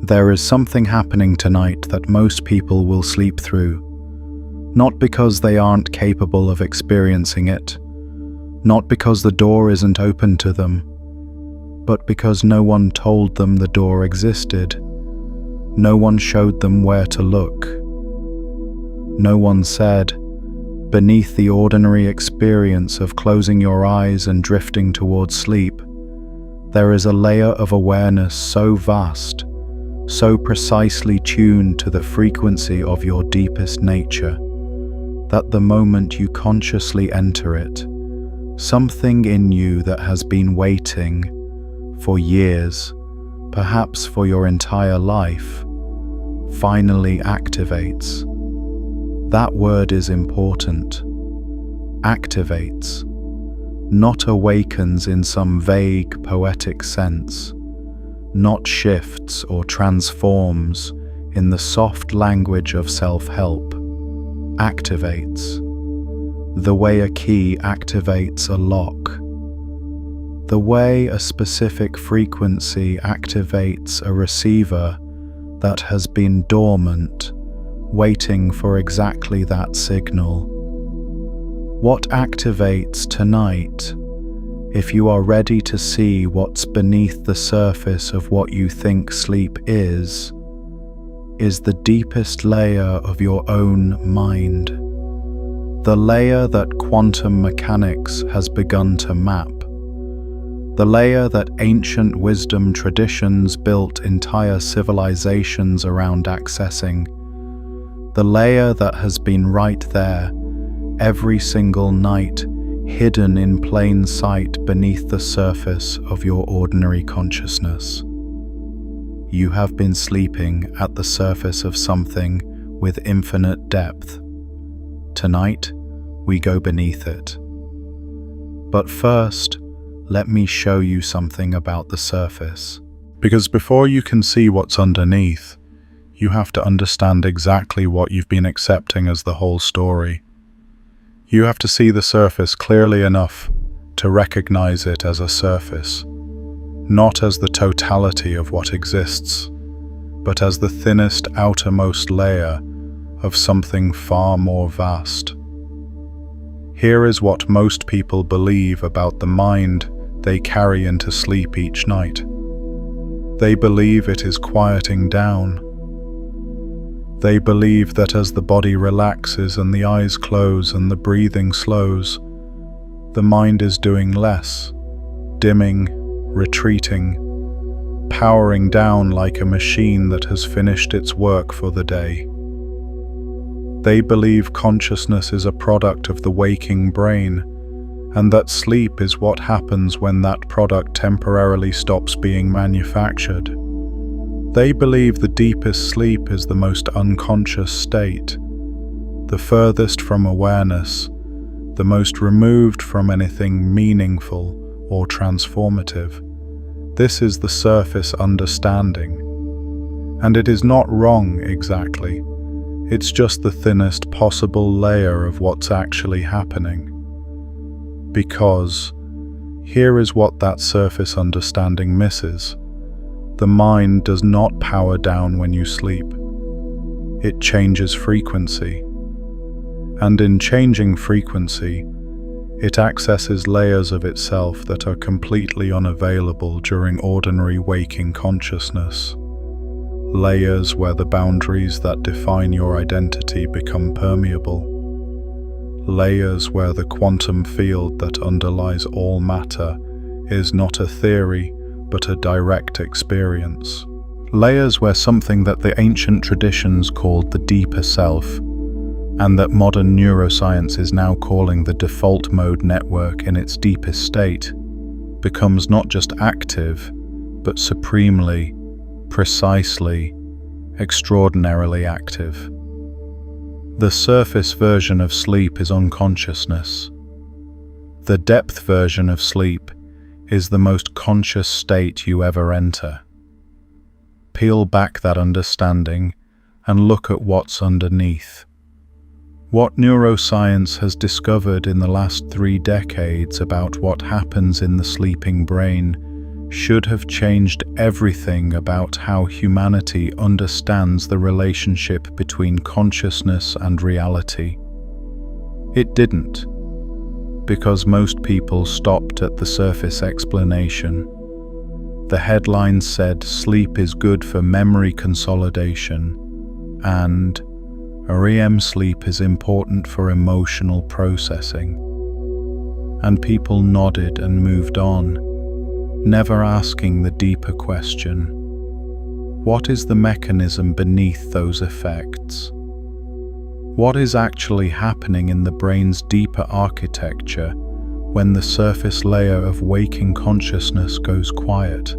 There is something happening tonight that most people will sleep through, not because they aren't capable of experiencing it, not because the door isn't open to them, but because no one told them the door existed. No one showed them where to look. No one said, beneath the ordinary experience of closing your eyes and drifting towards sleep, there is a layer of awareness so vast, so precisely tuned to the frequency of your deepest nature, that the moment you consciously enter it, something in you that has been waiting for years, perhaps for your entire life, finally activates. That word is important. Activates, not awakens in some vague poetic sense, not shifts or transforms in the soft language of self-help. Activates, the way a key activates a lock, the way a specific frequency activates a receiver that has been dormant, waiting for exactly that signal. What activates tonight, if you are ready to see what's beneath the surface of what you think sleep is the deepest layer of your own mind, the layer that quantum mechanics has begun to map, the layer that ancient wisdom traditions built entire civilizations around accessing, the layer that has been right there every single night, hidden in plain sight beneath the surface of your ordinary consciousness. You have been sleeping at the surface of something with infinite depth. Tonight, we go beneath it. But first, let me show you something about the surface. Because before you can see what's underneath, you have to understand exactly what you've been accepting as the whole story. You have to see the surface clearly enough to recognize it as a surface, not as the totality of what exists, but as the thinnest outermost layer of something far more vast. Here is what most people believe about the mind they carry into sleep each night. They believe it is quieting down. They believe that as the body relaxes and the eyes close and the breathing slows, the mind is doing less, dimming, retreating, powering down like a machine that has finished its work for the day. They believe consciousness is a product of the waking brain, and that sleep is what happens when that product temporarily stops being manufactured. They believe the deepest sleep is the most unconscious state, the furthest from awareness, the most removed from anything meaningful or transformative. This is the surface understanding. And it is not wrong exactly. It's just the thinnest possible layer of what's actually happening. Because here is what that surface understanding misses. The mind does not power down when you sleep. It changes frequency. And in changing frequency, it accesses layers of itself that are completely unavailable during ordinary waking consciousness. Layers where the boundaries that define your identity become permeable. Layers where the quantum field that underlies all matter is not a theory, but a direct experience. Layers where something that the ancient traditions called the deeper self, and that modern neuroscience is now calling the default mode network in its deepest state, becomes not just active, but supremely, precisely, extraordinarily active. The surface version of sleep is unconsciousness. The depth version of sleep is the most conscious state you ever enter. Peel back that understanding and look at what's underneath. What neuroscience has discovered in the last 3 decades about what happens in the sleeping brain should have changed everything about how humanity understands the relationship between consciousness and reality. It didn't, because most people stopped at the surface explanation. The headline said sleep is good for memory consolidation and REM sleep is important for emotional processing. And people nodded and moved on, never asking the deeper question: what is the mechanism beneath those effects? What is actually happening in the brain's deeper architecture when the surface layer of waking consciousness goes quiet?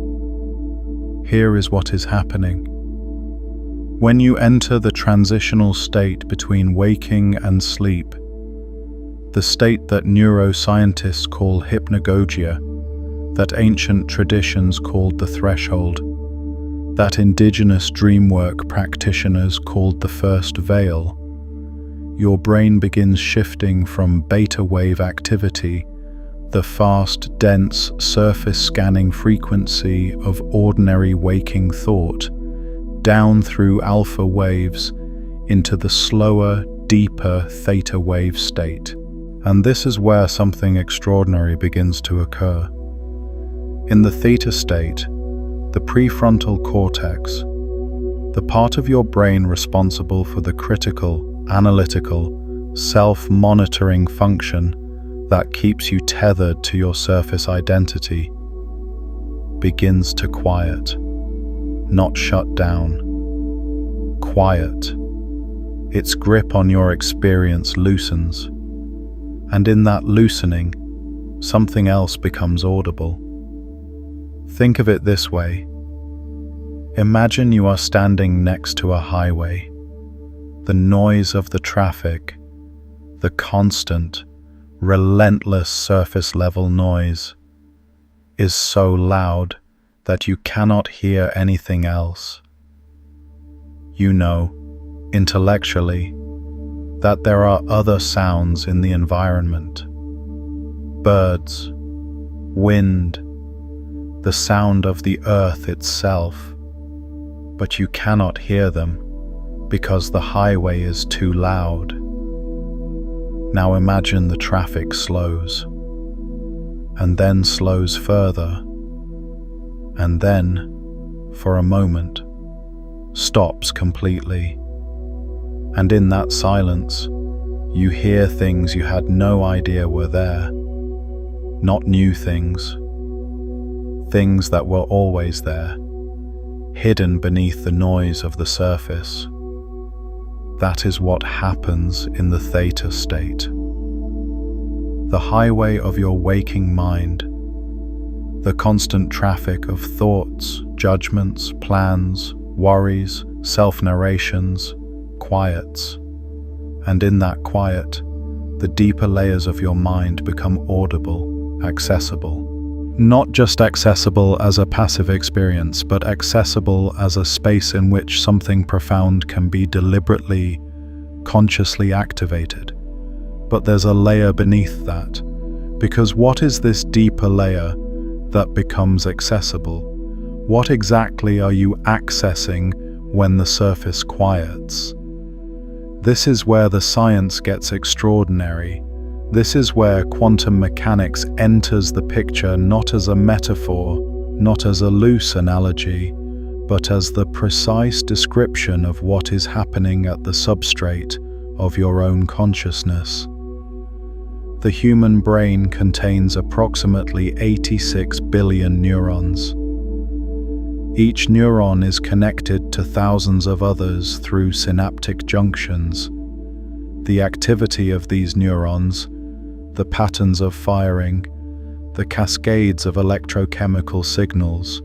Here is what is happening. When you enter the transitional state between waking and sleep, the state that neuroscientists call hypnagogia, that ancient traditions called the threshold, that indigenous dreamwork practitioners called the first veil, your brain begins shifting from beta wave activity, the fast, dense, surface-scanning frequency of ordinary waking thought, down through alpha waves into the slower, deeper theta wave state. And this is where something extraordinary begins to occur. In the theta state, the prefrontal cortex, the part of your brain responsible for the critical, analytical, self-monitoring function that keeps you tethered to your surface identity, begins to quiet, not shut down. Quiet. Its grip on your experience loosens, and in that loosening, something else becomes audible. Think of it this way. Imagine you are standing next to a highway. The noise of the traffic, the constant, relentless surface level noise, is so loud that you cannot hear anything else. You know, intellectually, that there are other sounds in the environment. Birds, wind, the sound of the earth itself, but you cannot hear them because the highway is too loud. Now imagine the traffic slows, and then slows further, and then, for a moment, stops completely. And in that silence, you hear things you had no idea were there. Not new things. Things that were always there, hidden beneath the noise of the surface. That is what happens in the theta state. The highway of your waking mind, the constant traffic of thoughts, judgments, plans, worries, self-narrations, quiets. And in that quiet, the deeper layers of your mind become audible, accessible. Not just accessible as a passive experience, but accessible as a space in which something profound can be deliberately, consciously activated. But there's a layer beneath that, because what is this deeper layer that becomes accessible? What exactly are you accessing when the surface quiets? This is where the science gets extraordinary. This is where quantum mechanics enters the picture not as a metaphor, not as a loose analogy, but as the precise description of what is happening at the substrate of your own consciousness. The human brain contains approximately 86 billion neurons. Each neuron is connected to thousands of others through synaptic junctions. The activity of these neurons, the patterns of firing, the cascades of electrochemical signals,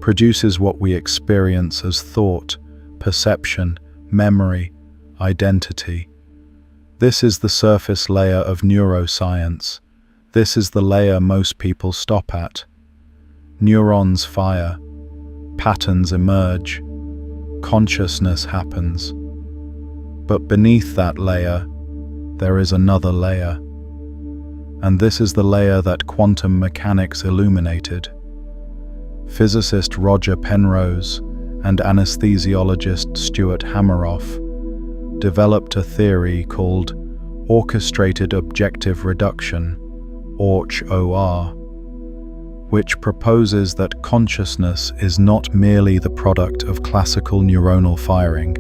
produces what we experience as thought, perception, memory, identity. This is the surface layer of neuroscience. This is the layer most people stop at. Neurons fire, patterns emerge, consciousness happens. But beneath that layer, there is another layer. And this is the layer that quantum mechanics illuminated. physicist Roger Penrose and anesthesiologist Stuart Hameroff developed a theory called Orchestrated Objective Reduction, OR, which proposes that consciousness is not merely the product of classical neuronal firing,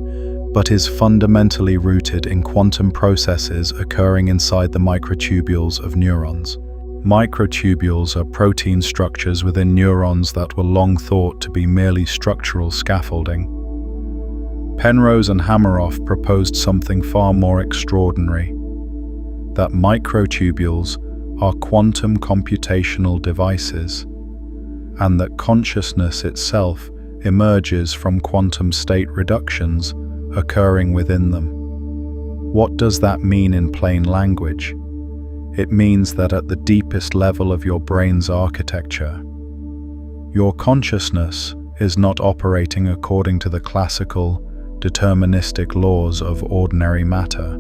but is fundamentally rooted in quantum processes occurring inside the microtubules of neurons. Microtubules are protein structures within neurons that were long thought to be merely structural scaffolding. Penrose and Hameroff proposed something far more extraordinary, that microtubules are quantum computational devices, and that consciousness itself emerges from quantum state reductions occurring within them. What does that mean in plain language? It means that at the deepest level of your brain's architecture, your consciousness is not operating according to the classical, deterministic laws of ordinary matter.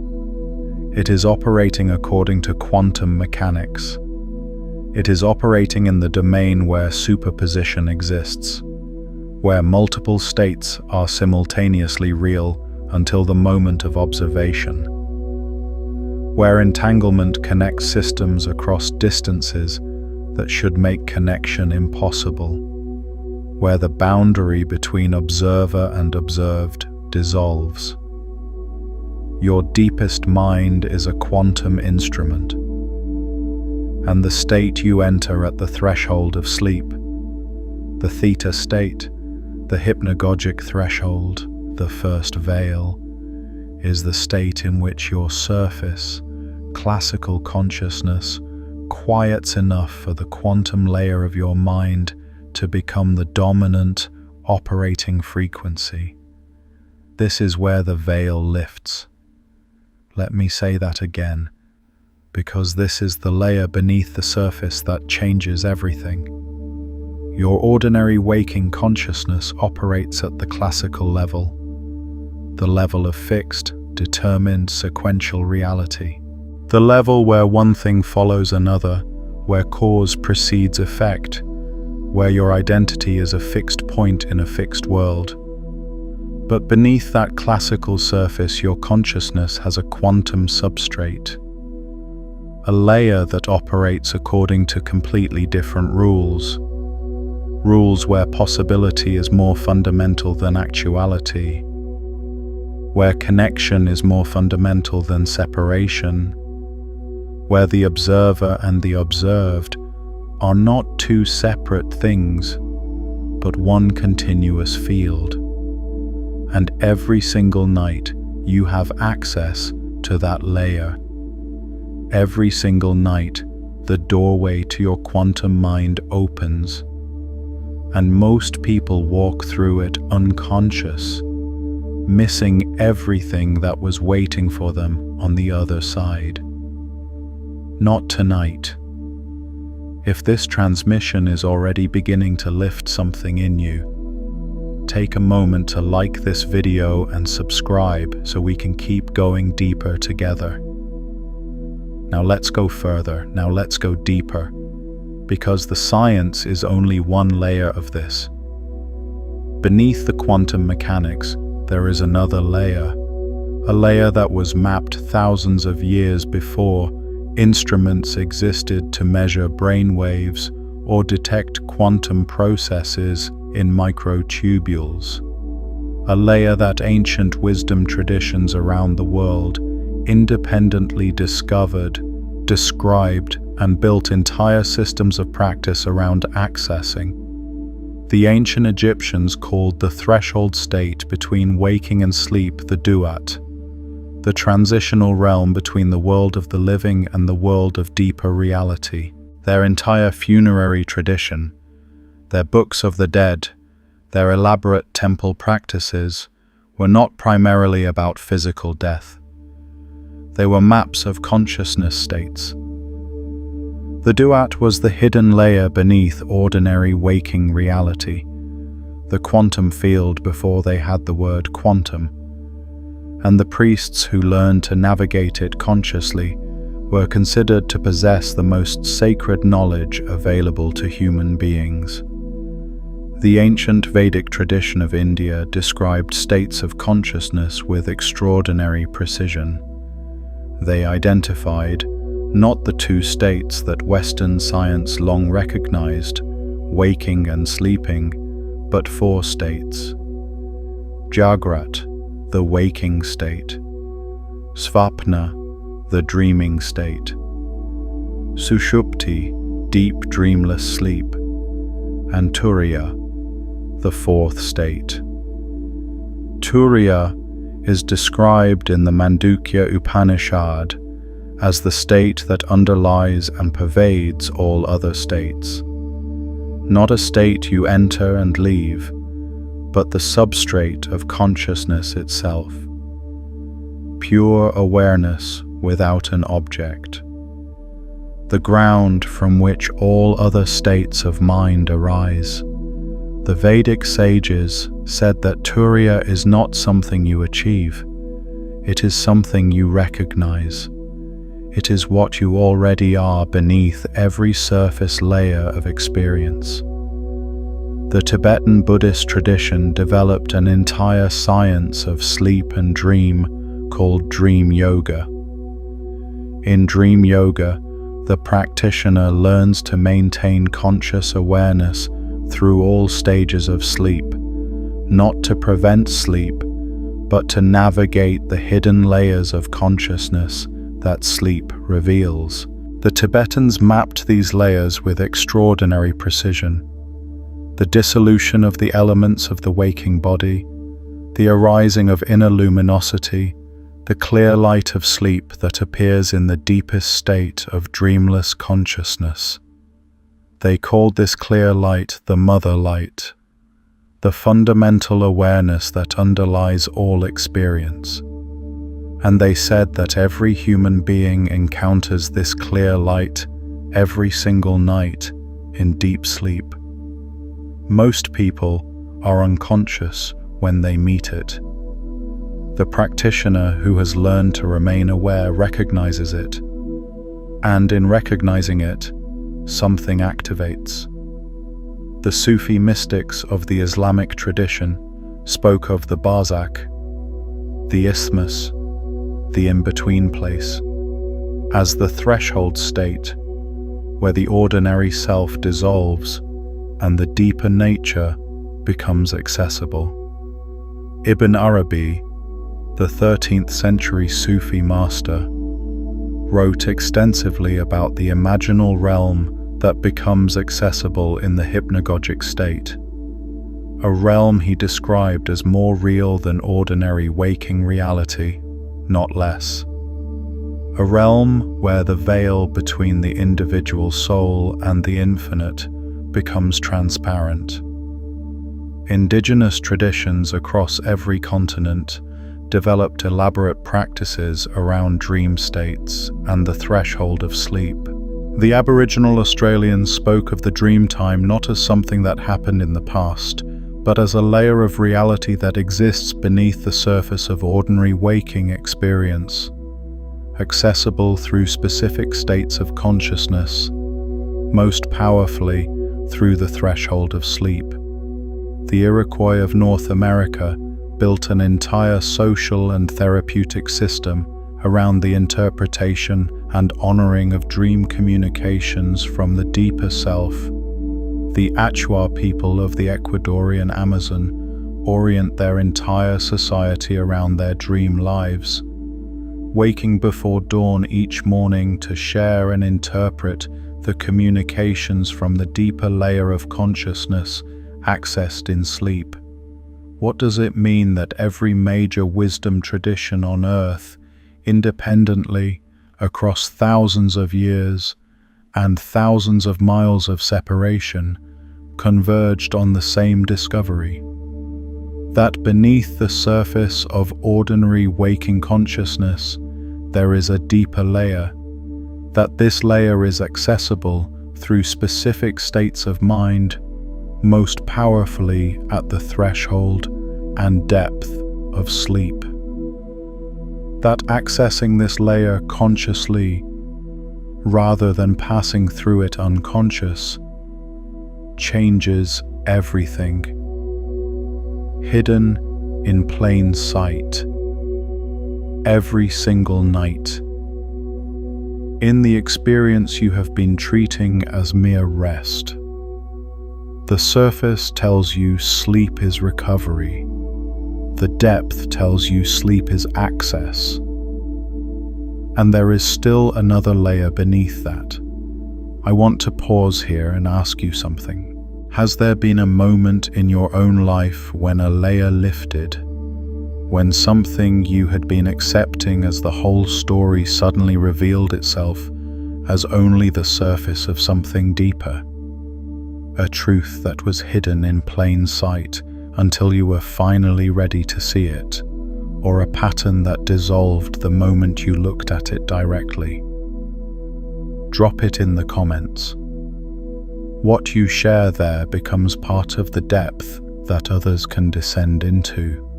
It is operating according to quantum mechanics. It is operating in the domain where superposition exists, where multiple states are simultaneously real until the moment of observation, where entanglement connects systems across distances that should make connection impossible, where the boundary between observer and observed dissolves. Your deepest mind is a quantum instrument, and the state you enter at the threshold of sleep, the theta state, the hypnagogic threshold, the first veil, is the state in which your surface, classical consciousness, quiets enough for the quantum layer of your mind to become the dominant operating frequency. This is where the veil lifts. Let me say that again, because this is the layer beneath the surface that changes everything. Your ordinary waking consciousness operates at the classical level, the level of fixed, determined sequential reality, the level where one thing follows another, where cause precedes effect, where your identity is a fixed point in a fixed world. But beneath that classical surface, your consciousness has a quantum substrate, a layer that operates according to completely different rules where possibility is more fundamental than actuality, where connection is more fundamental than separation, where the observer and the observed are not two separate things, but one continuous field. And every single night you have access to that layer. Every single night the doorway to your quantum mind opens, and most people walk through it unconscious, missing everything that was waiting for them on the other side. Not tonight. If this transmission is already beginning to lift something in you, take a moment to like this video and subscribe so we can keep going deeper together. Now let's go further, now let's go deeper, because the science is only one layer of this. Beneath the quantum mechanics, there is another layer, a layer that was mapped thousands of years before instruments existed to measure brain waves or detect quantum processes in microtubules, a layer that ancient wisdom traditions around the world independently discovered, described, and built entire systems of practice around accessing. The ancient Egyptians called the threshold state between waking and sleep the duat, the transitional realm between the world of the living and the world of deeper reality. Their entire funerary tradition, their books of the dead, their elaborate temple practices, were not primarily about physical death. They were maps of consciousness states. The duat was the hidden layer beneath ordinary waking reality, the quantum field before they had the word quantum, and the priests who learned to navigate it consciously were considered to possess the most sacred knowledge available to human beings. The ancient Vedic tradition of India described states of consciousness with extraordinary precision. They identified not the two states that Western science long recognized, waking and sleeping, but four states. Jagrat, the waking state. Svapna, the dreaming state. Sushupti, deep dreamless sleep. And Turiya, the fourth state. Turiya is described in the Mandukya Upanishad as the state that underlies and pervades all other states. Not a state you enter and leave, but the substrate of consciousness itself. Pure awareness without an object. The ground from which all other states of mind arise. The Vedic sages said that Turiya is not something you achieve. It is something you recognize. It is what you already are beneath every surface layer of experience. The Tibetan Buddhist tradition developed an entire science of sleep and dream called dream yoga. In dream yoga, the practitioner learns to maintain conscious awareness through all stages of sleep, not to prevent sleep, but to navigate the hidden layers of consciousness that sleep reveals. The Tibetans mapped these layers with extraordinary precision. The dissolution of the elements of the waking body, the arising of inner luminosity, the clear light of sleep that appears in the deepest state of dreamless consciousness. They called this clear light the mother light, the fundamental awareness that underlies all experience. And they said that every human being encounters this clear light every single night in deep sleep. Most people are unconscious when they meet it. The practitioner who has learned to remain aware recognizes it, and in recognizing it, something activates. The Sufi mystics of the Islamic tradition spoke of the barzakh, the isthmus, the in-between place, as the threshold state where the ordinary self dissolves and the deeper nature becomes accessible. Ibn Arabi, the 13th century Sufi master, wrote extensively about the imaginal realm that becomes accessible in the hypnagogic state, a realm he described as more real than ordinary waking reality, not less. A realm where the veil between the individual soul and the infinite becomes transparent. Indigenous traditions across every continent developed elaborate practices around dream states and the threshold of sleep. The Aboriginal Australians spoke of the dream time not as something that happened in the past, but as a layer of reality that exists beneath the surface of ordinary waking experience, accessible through specific states of consciousness, most powerfully through the threshold of sleep. The Iroquois of North America built an entire social and therapeutic system around the interpretation and honoring of dream communications from the deeper self. The Achua people of the Ecuadorian Amazon orient their entire society around their dream lives, waking before dawn each morning to share and interpret the communications from the deeper layer of consciousness accessed in sleep. What does it mean that every major wisdom tradition on earth, independently, across thousands of years and thousands of miles of separation, converged on the same discovery? That beneath the surface of ordinary waking consciousness, there is a deeper layer, that this layer is accessible through specific states of mind, most powerfully at the threshold and depth of sleep. That accessing this layer consciously, rather than passing through it unconscious, changes everything, hidden in plain sight, every single night. In the experience you have been treating as mere rest. The surface tells you sleep is recovery. The depth tells you sleep is access. And there is still another layer beneath that. I want to pause here and ask you something. Has there been a moment in your own life when a layer lifted? When something you had been accepting as the whole story suddenly revealed itself as only the surface of something deeper? A truth that was hidden in plain sight until you were finally ready to see it, or a pattern that dissolved the moment you looked at it directly? Drop it in the comments. What you share there becomes part of the depth that others can descend into.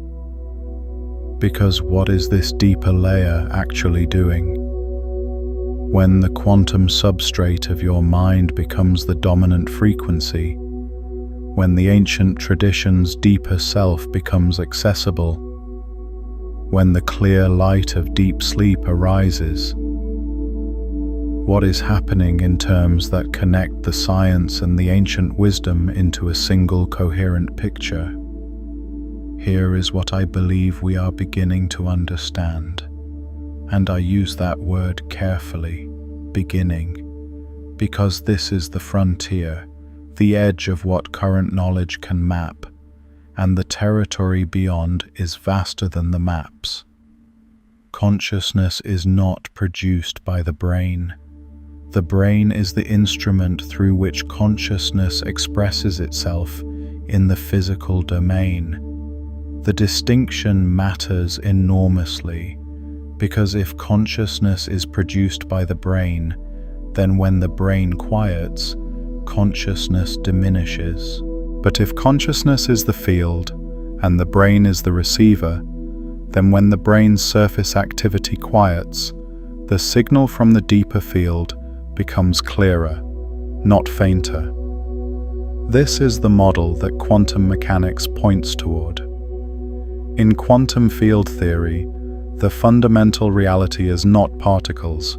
Because what is this deeper layer actually doing? When the quantum substrate of your mind becomes the dominant frequency, when the ancient tradition's deeper self becomes accessible, when the clear light of deep sleep arises, what is happening in terms that connect the science and the ancient wisdom into a single coherent picture? Here is what I believe we are beginning to understand, and I use that word carefully, beginning, because this is the frontier, the edge of what current knowledge can map, and the territory beyond is vaster than the maps. Consciousness is not produced by the brain. The brain is the instrument through which consciousness expresses itself in the physical domain. The distinction matters enormously, because if consciousness is produced by the brain, then when the brain quiets, consciousness diminishes. But if consciousness is the field and the brain is the receiver, then when the brain's surface activity quiets, the signal from the deeper field becomes clearer, not fainter. This is the model that quantum mechanics points toward. In quantum field theory, the fundamental reality is not particles,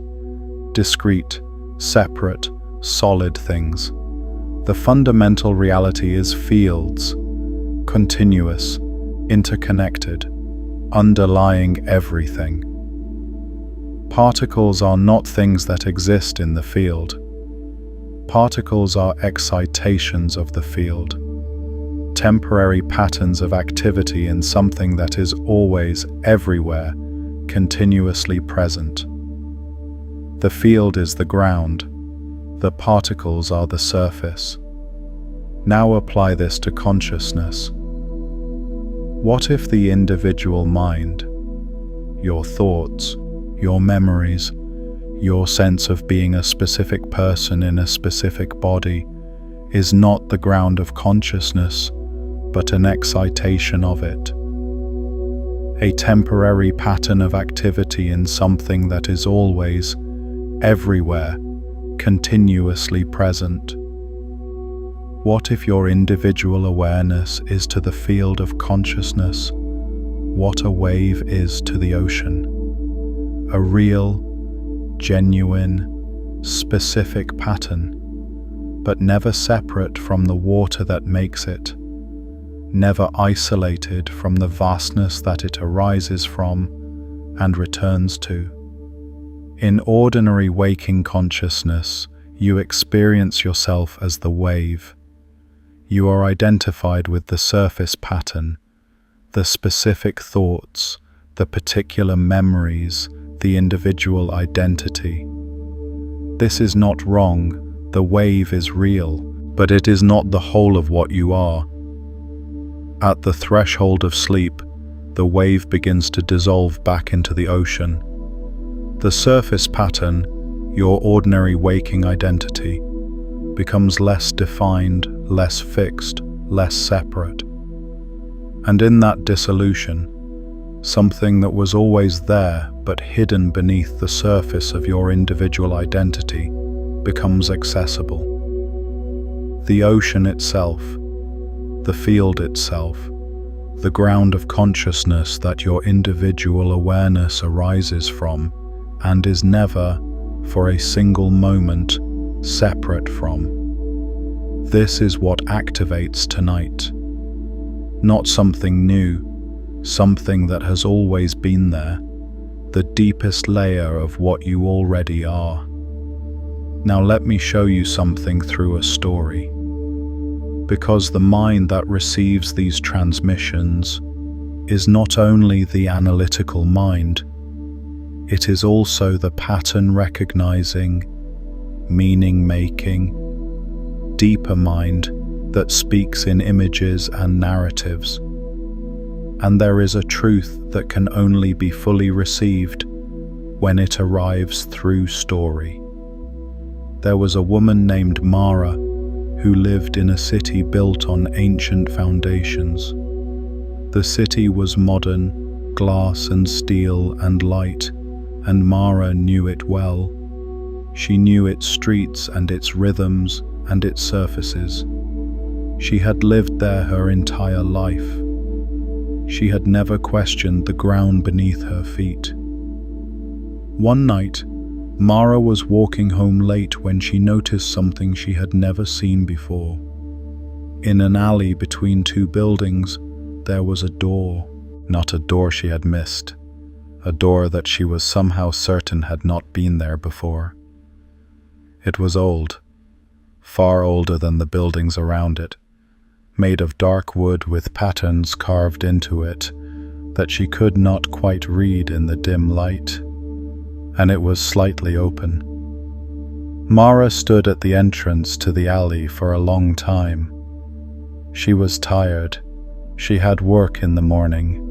discrete, separate, solid things. The fundamental reality is fields, continuous, interconnected, underlying everything. Particles are not things that exist in the field. Particles are excitations of the field, temporary patterns of activity in something that is always, everywhere, continuously present. The field is the ground, the particles are the surface. Now apply this to consciousness. What if the individual mind, your thoughts, your memories, your sense of being a specific person in a specific body, is not the ground of consciousness, but an excitation of it? A temporary pattern of activity in something that is always, everywhere, continuously present. What if your individual awareness is to the field of consciousness what a wave is to the ocean? A real, genuine, specific pattern, but never separate from the water that makes it, never isolated from the vastness that it arises from and returns to. In ordinary waking consciousness, you experience yourself as the wave. You are identified with the surface pattern, the specific thoughts, the particular memories, the individual identity. This is not wrong, the wave is real, but it is not the whole of what you are. At the threshold of sleep, the wave begins to dissolve back into the ocean. The surface pattern, your ordinary waking identity, becomes less defined, less fixed, less separate. And in that dissolution, something that was always there but hidden beneath the surface of your individual identity becomes accessible. The ocean itself, the field itself, the ground of consciousness that your individual awareness arises from and is never, for a single moment, separate from. This is what activates tonight. Not something new, something that has always been there, the deepest layer of what you already are. Now let me show you something through a story. Because the mind that receives these transmissions is not only the analytical mind, it is also the pattern-recognizing, meaning-making, deeper mind that speaks in images and narratives. And there is a truth that can only be fully received when it arrives through story. There was a woman named Mara who lived in a city built on ancient foundations. The city was modern, glass and steel and light, and Mara knew it well. She knew its streets and its rhythms and its surfaces. She had lived there her entire life. She had never questioned the ground beneath her feet. One night, Mara was walking home late when she noticed something she had never seen before. In an alley between two buildings, there was a door. Not a door she had missed, a door that she was somehow certain had not been there before. It was old, far older than the buildings around it, made of dark wood with patterns carved into it that she could not quite read in the dim light, and it was slightly open. Mara stood at the entrance to the alley for a long time. She was tired. She had work in the morning.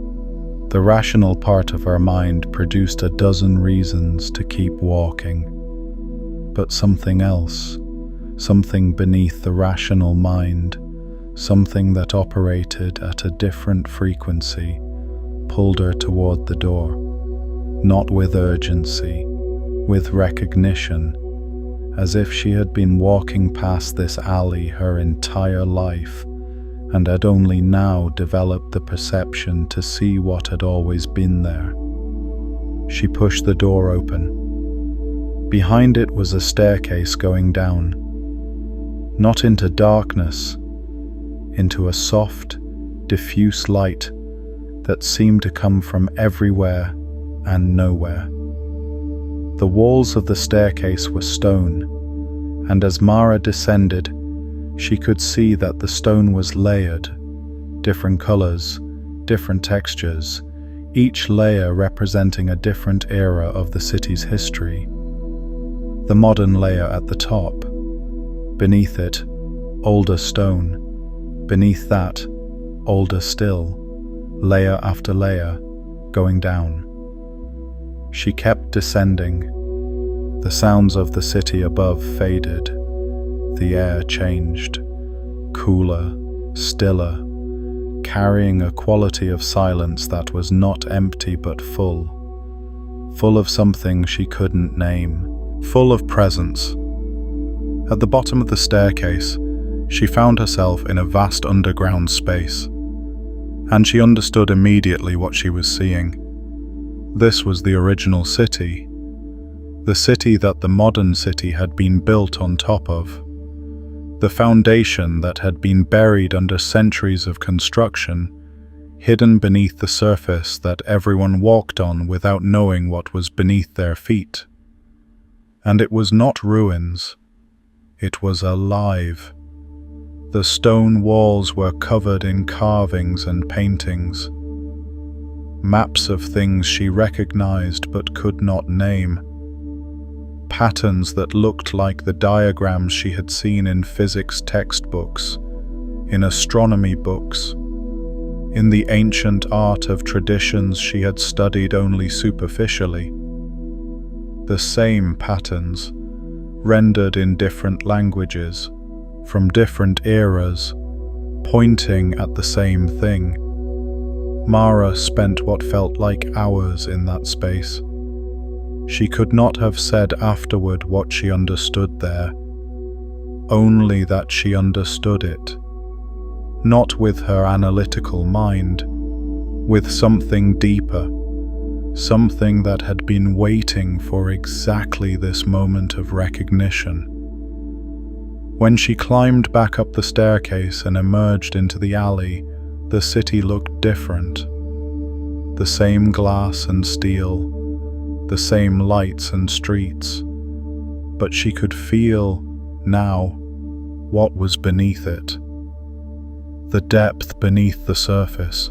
The rational part of her mind produced a dozen reasons to keep walking. But something else, something beneath the rational mind, something that operated at a different frequency, pulled her toward the door. Not with urgency, with recognition, as if she had been walking past this alley her entire life and had only now developed the perception to see what had always been there. She pushed the door open. Behind it was a staircase going down, not into darkness, into a soft, diffuse light that seemed to come from everywhere and nowhere. The walls of the staircase were stone, and as Mara descended, she could see that the stone was layered, different colors, different textures, each layer representing a different era of the city's history. The modern layer at the top, beneath it, older stone, beneath that, older still, layer after layer, going down. She kept descending. The sounds of the city above faded. The air changed, cooler, stiller, carrying a quality of silence that was not empty but full of something she couldn't name, full of presence. At the bottom of the staircase, she found herself in a vast underground space, and she understood immediately what she was seeing. This was the original city, the city that the modern city had been built on top of, the foundation that had been buried under centuries of construction, hidden beneath the surface that everyone walked on without knowing what was beneath their feet. And it was not ruins, it was alive. The stone walls were covered in carvings and paintings, maps of things she recognized but could not name, patterns that looked like the diagrams she had seen in physics textbooks, in astronomy books, in the ancient art of traditions she had studied only superficially. The same patterns, rendered in different languages, from different eras, pointing at the same thing. Mara spent what felt like hours in that space. She could not have said afterward what she understood there, only that she understood it. not with her analytical mind, with something deeper, something that had been waiting for exactly this moment of recognition. When she climbed back up the staircase and emerged into the alley, the city looked different. The same glass and steel, the same lights and streets, but she could feel now what was beneath it. The depth beneath the surface,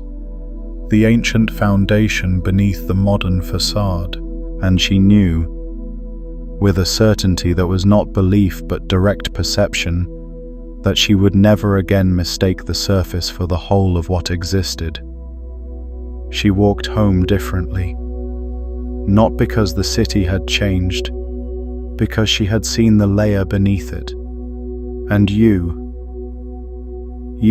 the ancient foundation beneath the modern facade, and she knew, with a certainty that was not belief but direct perception, that she would never again mistake the surface for the whole of what existed. She walked home differently, not because the city had changed, because she had seen the layer beneath it. And you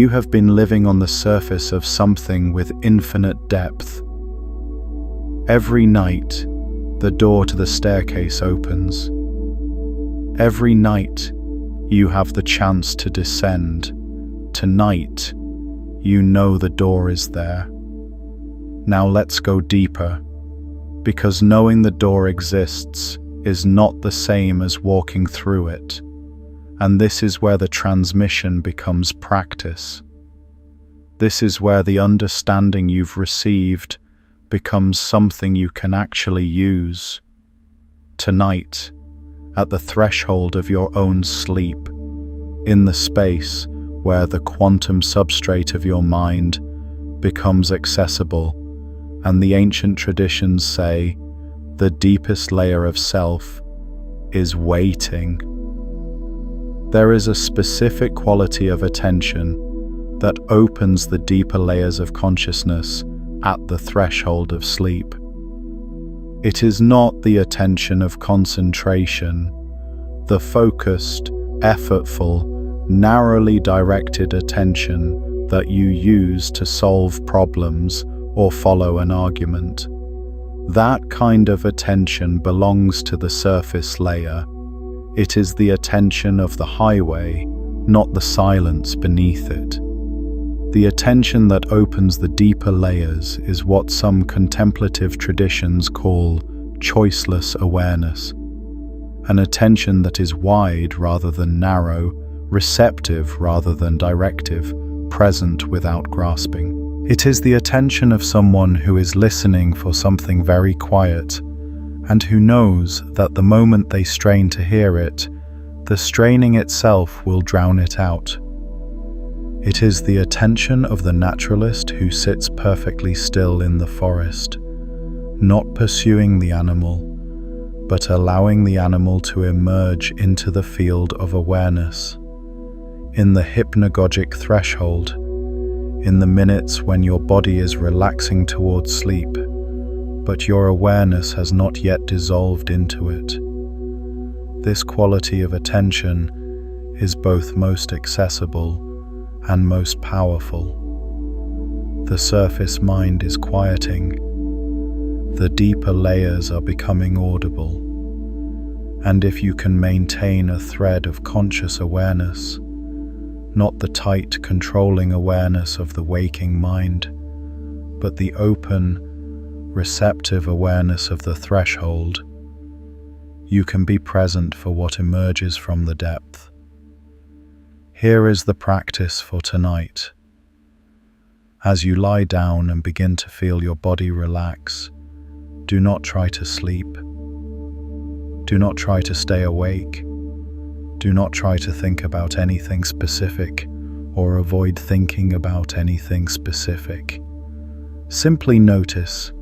have been living on the surface of something with infinite depth. Every night, the door to the staircase opens. Every night, you have the chance to descend. Tonight, you know the door is there. Now let's go deeper, because knowing the door exists is not the same as walking through it. And this is where the transmission becomes practice. This is where the understanding you've received becomes something you can actually use. Tonight, at the threshold of your own sleep, in the space where the quantum substrate of your mind becomes accessible, and the ancient traditions say the deepest layer of self is waiting. There is a specific quality of attention that opens the deeper layers of consciousness at the threshold of sleep. It is not the attention of concentration, the focused, effortful, narrowly directed attention that you use to solve problems or follow an argument. That kind of attention belongs to the surface layer. It is the attention of the highway, not the silence beneath it. The attention that opens the deeper layers is what some contemplative traditions call choiceless awareness. An attention that is wide rather than narrow, receptive rather than directive, present without grasping. It is the attention of someone who is listening for something very quiet, and who knows that the moment they strain to hear it, the straining itself will drown it out. It is the attention of the naturalist who sits perfectly still in the forest, not pursuing the animal, but allowing the animal to emerge into the field of awareness. In the hypnagogic threshold, in the minutes when your body is relaxing towards sleep, but your awareness has not yet dissolved into it. This quality of attention is both most accessible and most powerful. The surface mind is quieting. The deeper layers are becoming audible. And if you can maintain a thread of conscious awareness, not the tight, controlling awareness of the waking mind, but the open, receptive awareness of the threshold, you can be present for what emerges from the depth. Here is the practice for tonight. As you lie down and begin to feel your body relax, do not try to sleep. Do not try to stay awake. Do not try to think about anything specific or avoid thinking about anything specific. Simply notice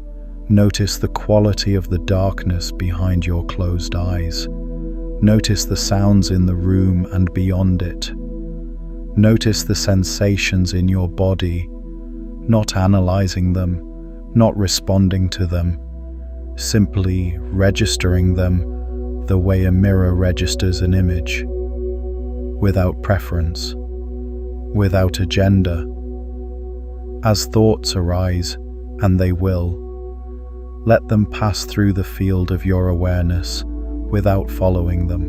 the quality of the darkness behind your closed eyes. Notice the sounds in the room and beyond it. Notice the sensations in your body, not analyzing them, not responding to them, simply registering them the way a mirror registers an image, without preference, without agenda. As thoughts arise, and they will, let them pass through the field of your awareness without following them.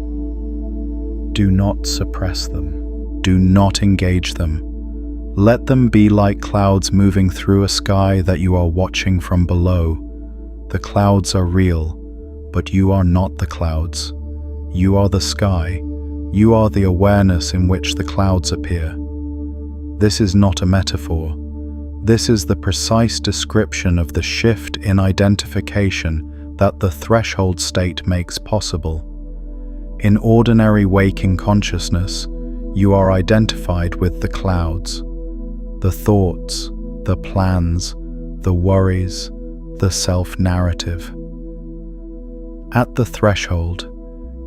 Do not suppress them. Do not engage them. Let them be like clouds moving through a sky that you are watching from below. The clouds are real, but you are not the clouds. You are the sky. You are the awareness in which the clouds appear. This is not a metaphor. This is the precise description of the shift in identification that the threshold state makes possible. In ordinary waking consciousness, you are identified with the clouds, the thoughts, the plans, the worries, the self-narrative. At the threshold,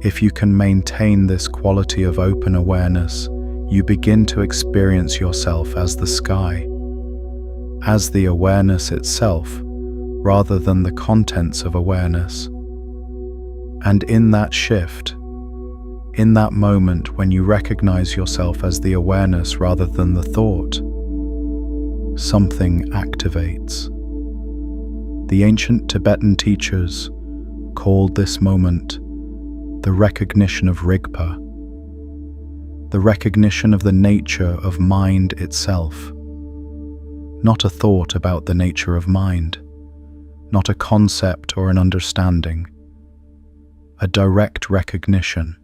if you can maintain this quality of open awareness, you begin to experience yourself as the sky, as the awareness itself, rather than the contents of awareness. And in that shift, in that moment when you recognize yourself as the awareness rather than the thought, something activates. The ancient Tibetan teachers called this moment the recognition of Rigpa, the recognition of the nature of mind itself. Not a thought about the nature of mind, not a concept or an understanding, a direct recognition.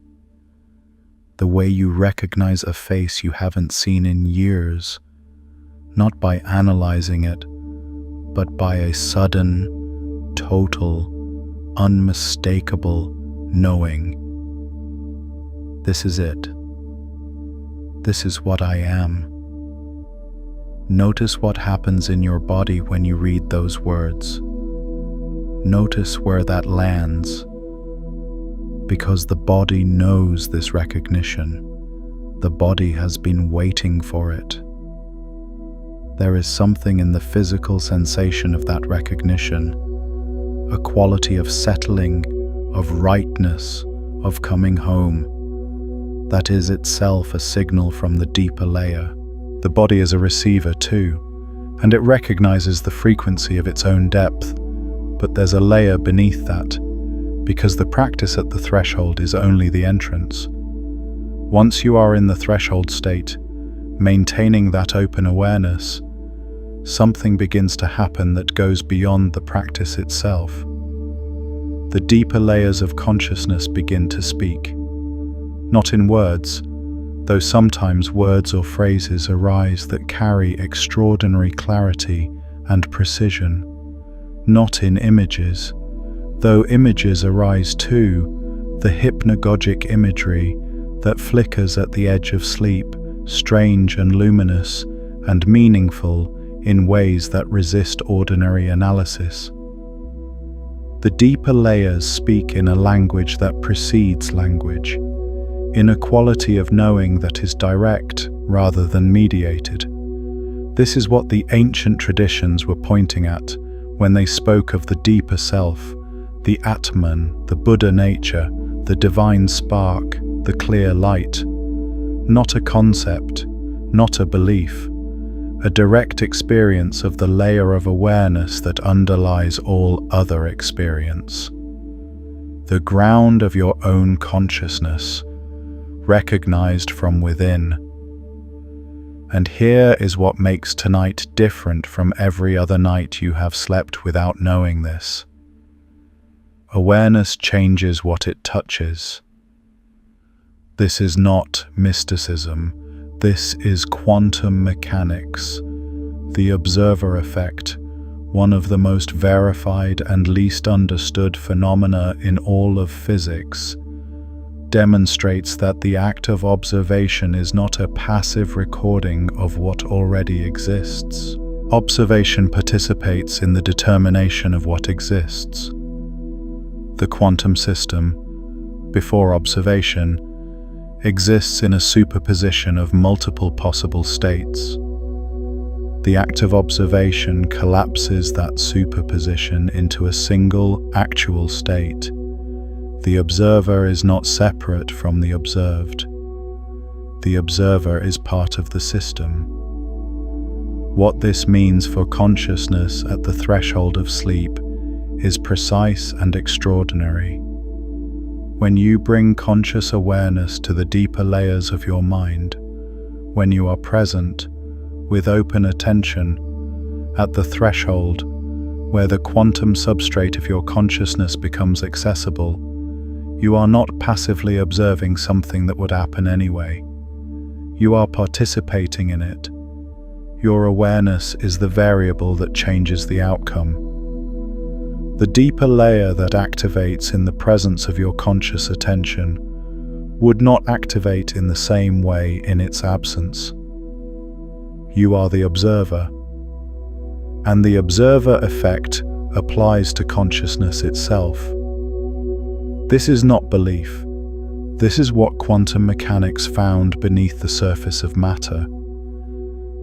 The way you recognize a face you haven't seen in years, not by analyzing it, but by a sudden, total, unmistakable knowing. This is it. This is what I am. Notice what happens in your body when you read those words. Notice where that lands. Because the body knows this recognition. The body has been waiting for it. There is something in the physical sensation of that recognition, a quality of settling, of rightness, of coming home, that is itself a signal from the deeper layer. The body is a receiver too, and it recognizes the frequency of its own depth, but there's a layer beneath that, because the practice at the threshold is only the entrance. Once you are in the threshold state, maintaining that open awareness, something begins to happen that goes beyond the practice itself. The deeper layers of consciousness begin to speak. Not in words, though sometimes words or phrases arise that carry extraordinary clarity and precision. Not in images, though images arise too, the hypnagogic imagery that flickers at the edge of sleep, strange and luminous and meaningful in ways that resist ordinary analysis. The deeper layers speak in a language that precedes language, in a quality of knowing that is direct rather than mediated. This is what the ancient traditions were pointing at when they spoke of the deeper self, the Atman, the Buddha nature, the divine spark, the clear light. Not a concept, not a belief, a direct experience of the layer of awareness that underlies all other experience. The ground of your own consciousness, recognized from within. And here is what makes tonight different from every other night you have slept without knowing this. Awareness changes what it touches. This is not mysticism. This is quantum mechanics, the observer effect, one of the most verified and least understood phenomena in all of physics, demonstrates that the act of observation is not a passive recording of what already exists. Observation participates in the determination of what exists. The quantum system, before observation, exists in a superposition of multiple possible states. The act of observation collapses that superposition into a single actual state. The observer is not separate from the observed. The observer is part of the system. What this means for consciousness at the threshold of sleep is precise and extraordinary. When you bring conscious awareness to the deeper layers of your mind, when you are present, with open attention, at the threshold where the quantum substrate of your consciousness becomes accessible, you are not passively observing something that would happen anyway. You are participating in it. Your awareness is the variable that changes the outcome. The deeper layer that activates in the presence of your conscious attention would not activate in the same way in its absence. You are the observer, and the observer effect applies to consciousness itself. This is not belief. This is what quantum mechanics found beneath the surface of matter,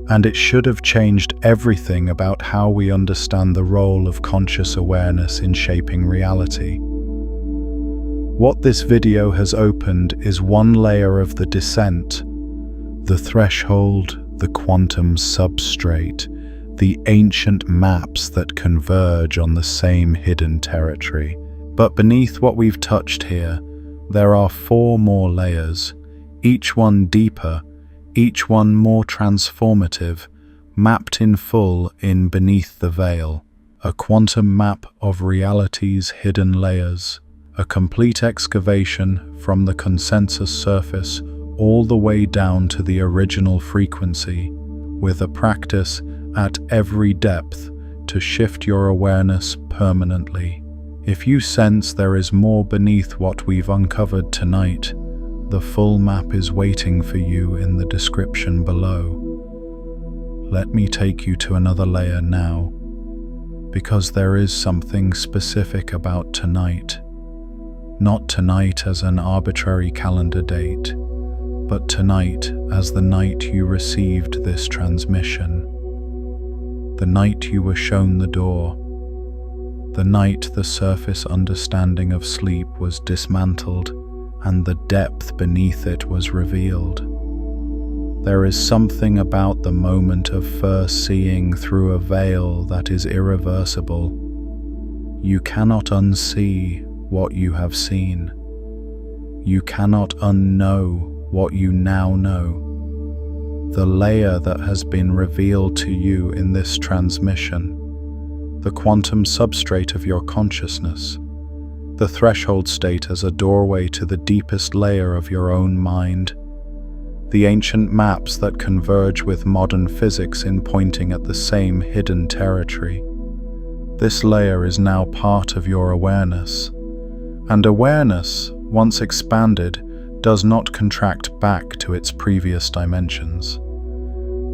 and it should have changed everything about how we understand the role of conscious awareness in shaping reality. What this video has opened is one layer of the descent, the threshold, the quantum substrate, the ancient maps that converge on the same hidden territory. But beneath what we've touched here, there are 4 more layers, each one deeper, each one more transformative, mapped in full in beneath the veil, a quantum map of reality's hidden layers, a complete excavation from the consensus surface all the way down to the original frequency, with a practice at every depth to shift your awareness permanently. If you sense there is more beneath what we've uncovered tonight, the full map is waiting for you in the description below. Let me take you to another layer now, because there is something specific about tonight. Not tonight as an arbitrary calendar date, but tonight as the night you received this transmission. The night you were shown the door. The night the surface understanding of sleep was dismantled and the depth beneath it was revealed. There is something about the moment of first seeing through a veil that is irreversible. You cannot unsee what you have seen. You cannot unknow what you now know. The layer that has been revealed to you in this transmission, the quantum substrate of your consciousness, the threshold state as a doorway to the deepest layer of your own mind, the ancient maps that converge with modern physics in pointing at the same hidden territory. This layer is now part of your awareness, and awareness, once expanded, does not contract back to its previous dimensions.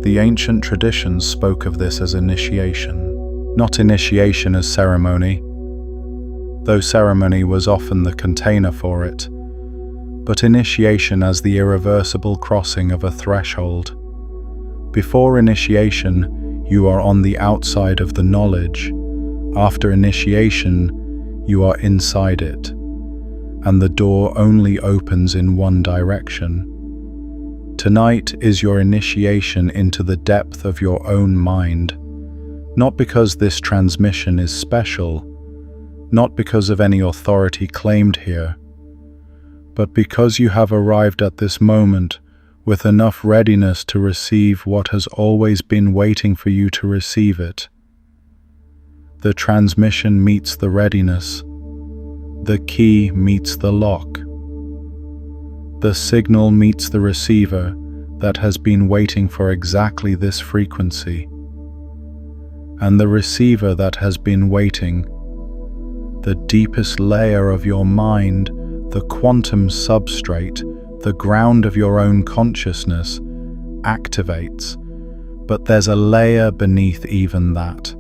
The ancient traditions spoke of this as initiation, not initiation as ceremony, though ceremony was often the container for it, but initiation as the irreversible crossing of a threshold. Before initiation, you are on the outside of the knowledge. After initiation, you are inside it, and the door only opens in one direction. Tonight is your initiation into the depth of your own mind, not because this transmission is special, not because of any authority claimed here, but because you have arrived at this moment with enough readiness to receive what has always been waiting for you to receive it. The transmission meets the readiness. The key meets the lock. The signal meets the receiver that has been waiting for exactly this frequency. And the receiver that has been waiting, the deepest layer of your mind, the quantum substrate, the ground of your own consciousness, activates. But there's a layer beneath even that.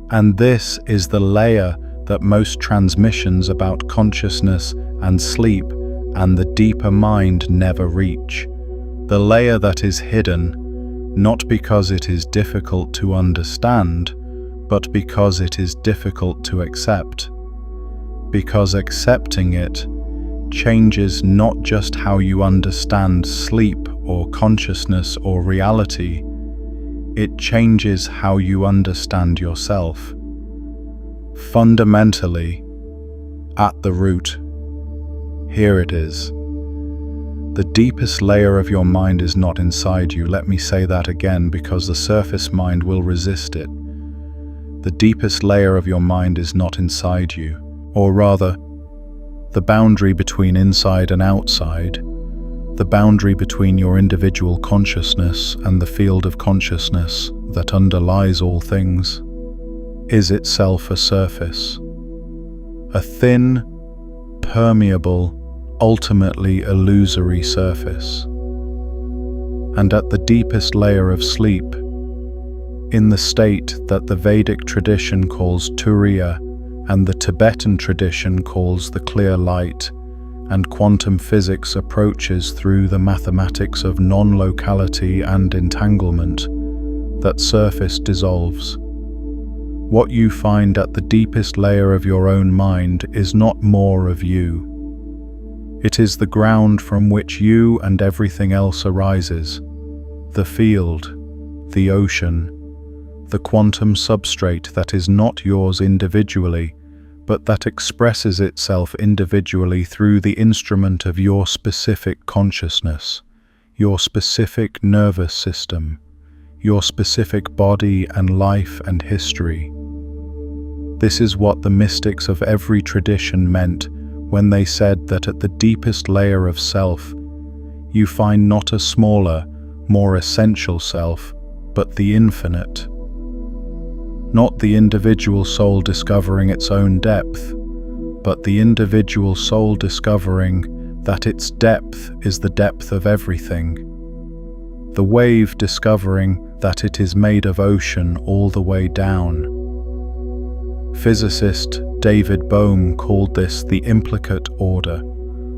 And this is the layer that most transmissions about consciousness and sleep and the deeper mind never reach. The layer that is hidden, not because it is difficult to understand, but because it is difficult to accept. Because accepting it changes not just how you understand sleep or consciousness or reality, it changes how you understand yourself. Fundamentally, at the root, here it is. The deepest layer of your mind is not inside you. Let me say that again, because the surface mind will resist it. The deepest layer of your mind is not inside you, or rather, the boundary between inside and outside, the boundary between your individual consciousness and the field of consciousness that underlies all things, is itself a surface. A thin, permeable, ultimately illusory surface. And at the deepest layer of sleep, in the state that the Vedic tradition calls Turiya and the Tibetan tradition calls the clear light, and quantum physics approaches through the mathematics of non-locality and entanglement, that surface dissolves. What you find at the deepest layer of your own mind is not more of you. It is the ground from which you and everything else arises, the field, the ocean, the quantum substrate that is not yours individually, but that expresses itself individually through the instrument of your specific consciousness, your specific nervous system, your specific body and life and history. This is what the mystics of every tradition meant when they said that at the deepest layer of self, you find not a smaller, more essential self, but the infinite. Not the individual soul discovering its own depth, but the individual soul discovering that its depth is the depth of everything. The wave discovering that it is made of ocean all the way down. Physicist David Bohm called this the implicate order,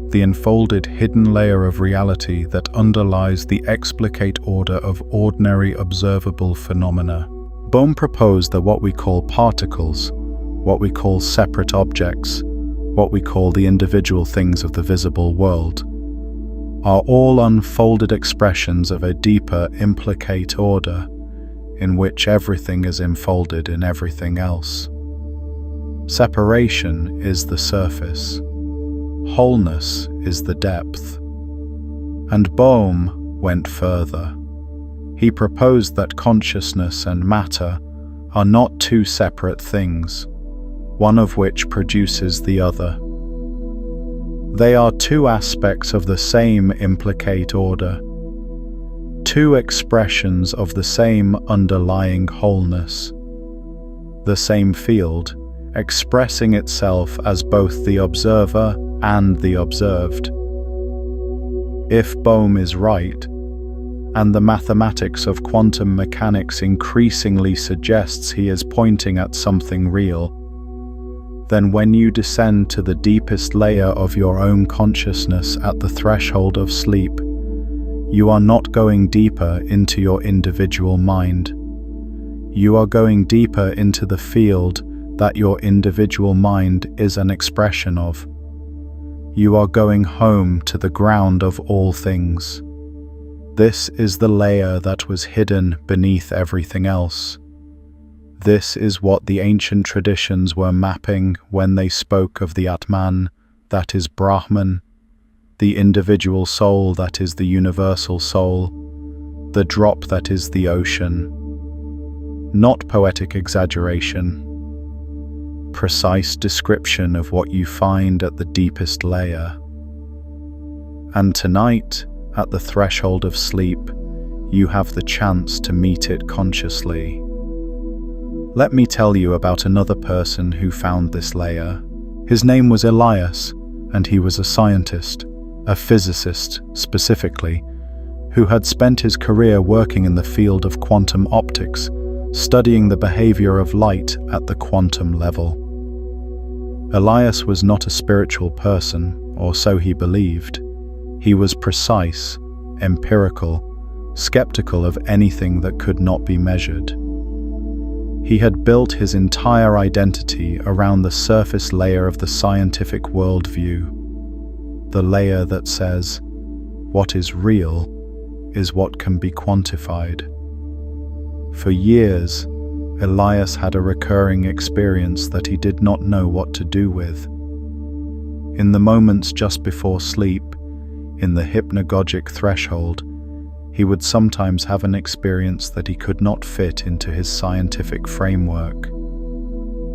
the enfolded hidden layer of reality that underlies the explicate order of ordinary observable phenomena. Bohm proposed that what we call particles, what we call separate objects, what we call the individual things of the visible world, are all unfolded expressions of a deeper implicate order in which everything is enfolded in everything else. Separation is the surface. Wholeness is the depth. And Bohm went further. He proposed that consciousness and matter are not two separate things, one of which produces the other. They are two aspects of the same implicate order, two expressions of the same underlying wholeness, the same field, expressing itself as both the observer and the observed. If Bohm is right, and the mathematics of quantum mechanics increasingly suggests he is pointing at something real, then when you descend to the deepest layer of your own consciousness at the threshold of sleep, you are not going deeper into your individual mind. You are going deeper into the field that your individual mind is an expression of. You are going home to the ground of all things. This is the layer that was hidden beneath everything else. This is what the ancient traditions were mapping when they spoke of the Atman, that is Brahman, the individual soul that is the universal soul, the drop that is the ocean. Not poetic exaggeration, precise description of what you find at the deepest layer. And tonight, at the threshold of sleep, you have the chance to meet it consciously. Let me tell you about another person who found this layer. His name was Elias, and he was a scientist, a physicist specifically, who had spent his career working in the field of quantum optics, studying the behavior of light at the quantum level. Elias was not a spiritual person, or so he believed. He was precise, empirical, skeptical of anything that could not be measured. He had built his entire identity around the surface layer of the scientific worldview, the layer that says, what is real is what can be quantified. For years, Elias had a recurring experience that he did not know what to do with. In the moments just before sleep, In the hypnagogic threshold, he would sometimes have an experience that he could not fit into his scientific framework.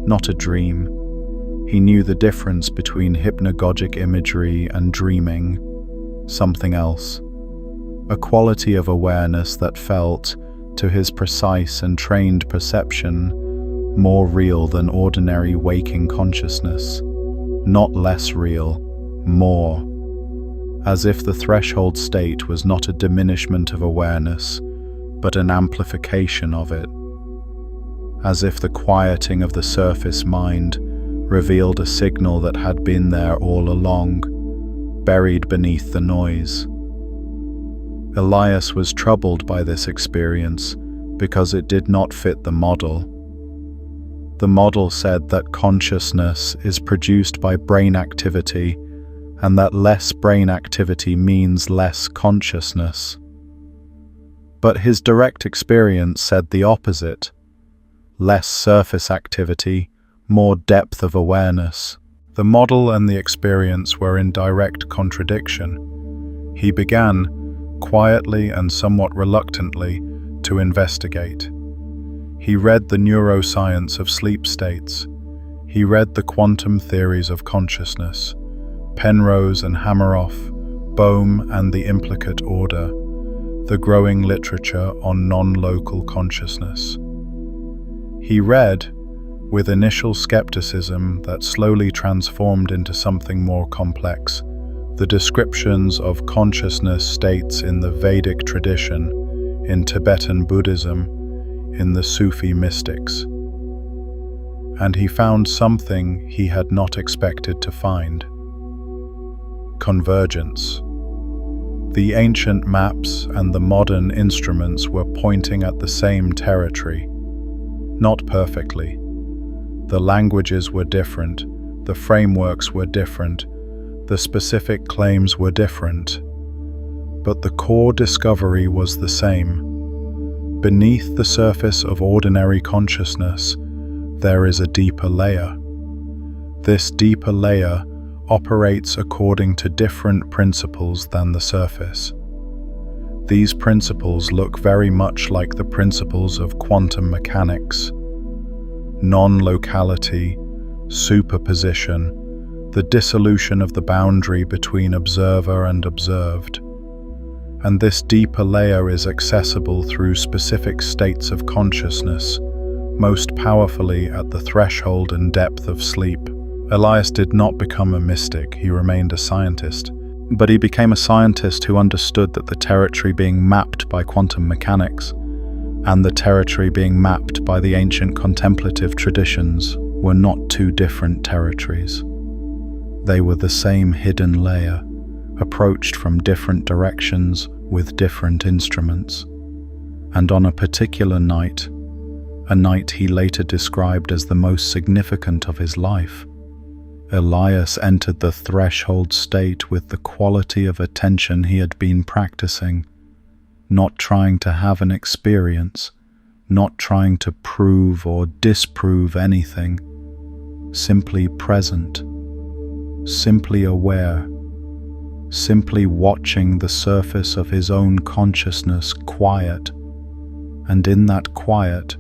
Not a dream. He knew the difference between hypnagogic imagery and dreaming, something else. A quality of awareness that felt, to his precise and trained perception, more real than ordinary waking consciousness. Not less real, more. As if the threshold state was not a diminishment of awareness, but an amplification of it. As if the quieting of the surface mind revealed a signal that had been there all along, buried beneath the noise. Elias was troubled by this experience because it did not fit the model. The model said that consciousness is produced by brain activity, and that less brain activity means less consciousness. But his direct experience said the opposite. Less surface activity, more depth of awareness. The model and the experience were in direct contradiction. He began, quietly and somewhat reluctantly, to investigate. He read the neuroscience of sleep states. He read the quantum theories of consciousness, Penrose and Hameroff, Bohm and the Implicate Order, the growing literature on non-local consciousness. He read, with initial skepticism that slowly transformed into something more complex, the descriptions of consciousness states in the Vedic tradition, in Tibetan Buddhism, in the Sufi mystics. And he found something he had not expected to find. Convergence. The ancient maps and the modern instruments were pointing at the same territory. Not perfectly. The languages were different, the frameworks were different, the specific claims were different. But the core discovery was the same. Beneath the surface of ordinary consciousness, there is a deeper layer. This deeper layer operates according to different principles than the surface. These principles look very much like the principles of quantum mechanics. Non-locality, superposition, the dissolution of the boundary between observer and observed. And this deeper layer is accessible through specific states of consciousness, most powerfully at the threshold and depth of sleep. Elias did not become a mystic, he remained a scientist. But he became a scientist who understood that the territory being mapped by quantum mechanics and the territory being mapped by the ancient contemplative traditions were not two different territories. They were the same hidden layer, approached from different directions with different instruments. And on a particular night, a night he later described as the most significant of his life, Elias entered the threshold state with the quality of attention he had been practicing, not trying to have an experience, not trying to prove or disprove anything, simply present, simply aware, simply watching the surface of his own consciousness quiet, and in that quiet,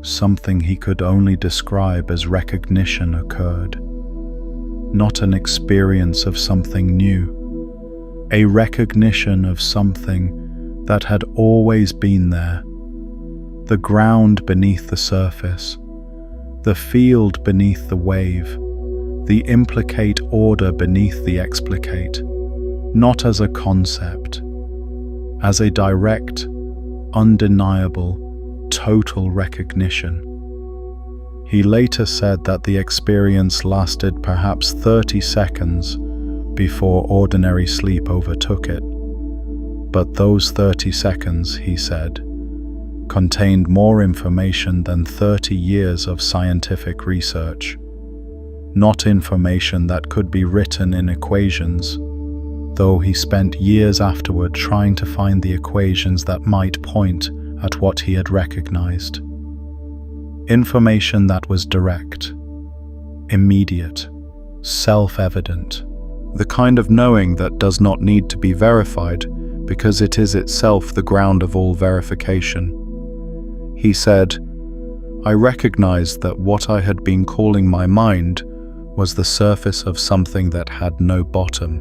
something he could only describe as recognition occurred. Not an experience of something new, a recognition of something that had always been there, the ground beneath the surface, the field beneath the wave, the implicate order beneath the explicate, not as a concept, as a direct, undeniable, total recognition. He later said that the experience lasted perhaps 30 seconds before ordinary sleep overtook it. But those 30 seconds, he said, contained more information than 30 years of scientific research. Not information that could be written in equations, though he spent years afterward trying to find the equations that might point at what he had recognized. Information that was direct, immediate, self-evident, the kind of knowing that does not need to be verified because it is itself the ground of all verification. He said, "I recognized that what I had been calling my mind was the surface of something that had no bottom.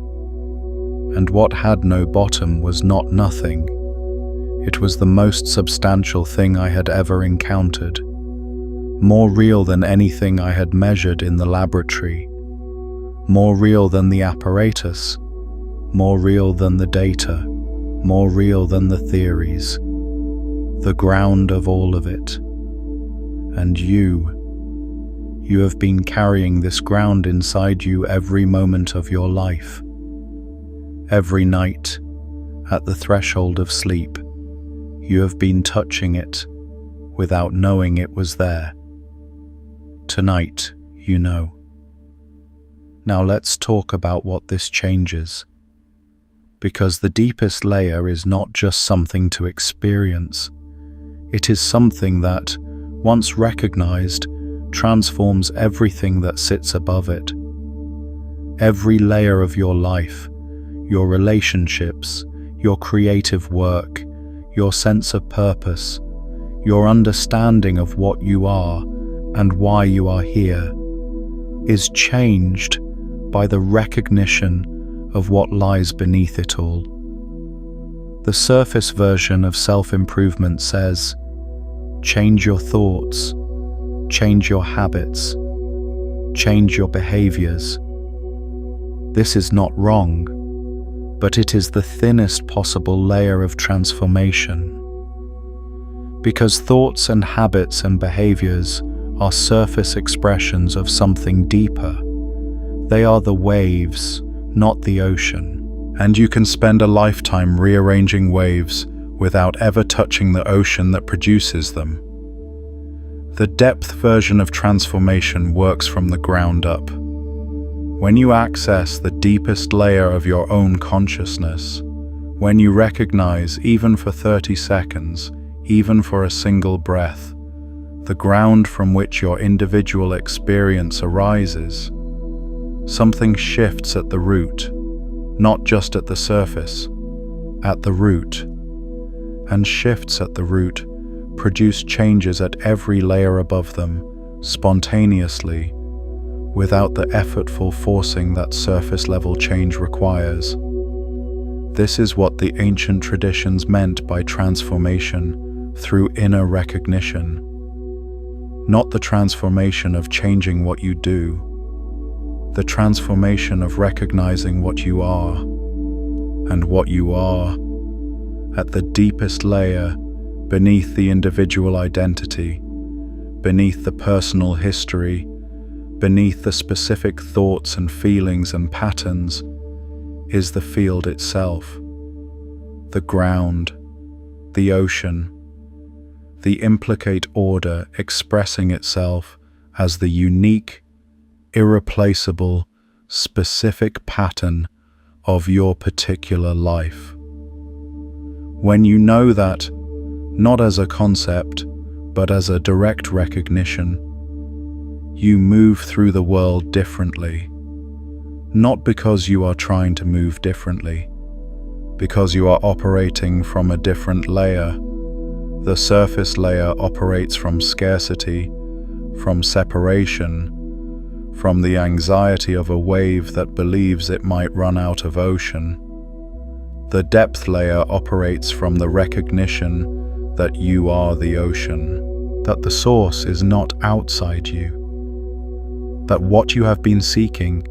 And what had no bottom was not nothing. It was the most substantial thing I had ever encountered, more real than anything I had measured in the laboratory, more real than the apparatus, more real than the data, more real than the theories, the ground of all of it. And you have been carrying this ground inside you every moment of your life. Every night, at the threshold of sleep, you have been touching it without knowing it was there. Tonight, you know. Now let's talk about what this changes. Because the deepest layer is not just something to experience. It is something that, once recognized, transforms everything that sits above it. Every layer of your life, your relationships, your creative work, your sense of purpose, your understanding of what you are and why you are here, is changed by the recognition of what lies beneath it all. The surface version of self-improvement says, change your thoughts, change your habits, change your behaviors. This is not wrong, but it is the thinnest possible layer of transformation. Because thoughts and habits and behaviors are surface expressions of something deeper. They are the waves, not the ocean. And you can spend a lifetime rearranging waves without ever touching the ocean that produces them. The depth version of transformation works from the ground up. When you access the deepest layer of your own consciousness, when you recognize, even for 30 seconds, even for a single breath, the ground from which your individual experience arises, something shifts at the root, not just at the surface, at the root. And shifts at the root produce changes at every layer above them, spontaneously, without the effortful forcing that surface-level change requires. This is what the ancient traditions meant by transformation through inner recognition. Not the transformation of changing what you do, the transformation of recognizing what you are, and what you are, at the deepest layer, beneath the individual identity, beneath the personal history, beneath the specific thoughts and feelings and patterns, is the field itself, the ground, the ocean, the implicate order expressing itself as the unique, irreplaceable, specific pattern of your particular life. When you know that, not as a concept, but as a direct recognition, you move through the world differently. Not because you are trying to move differently, because you are operating from a different layer. The surface layer operates from scarcity, from separation, from the anxiety of a wave that believes it might run out of ocean. The depth layer operates from the recognition that you are the ocean, that the source is not outside you, that what you have been seeking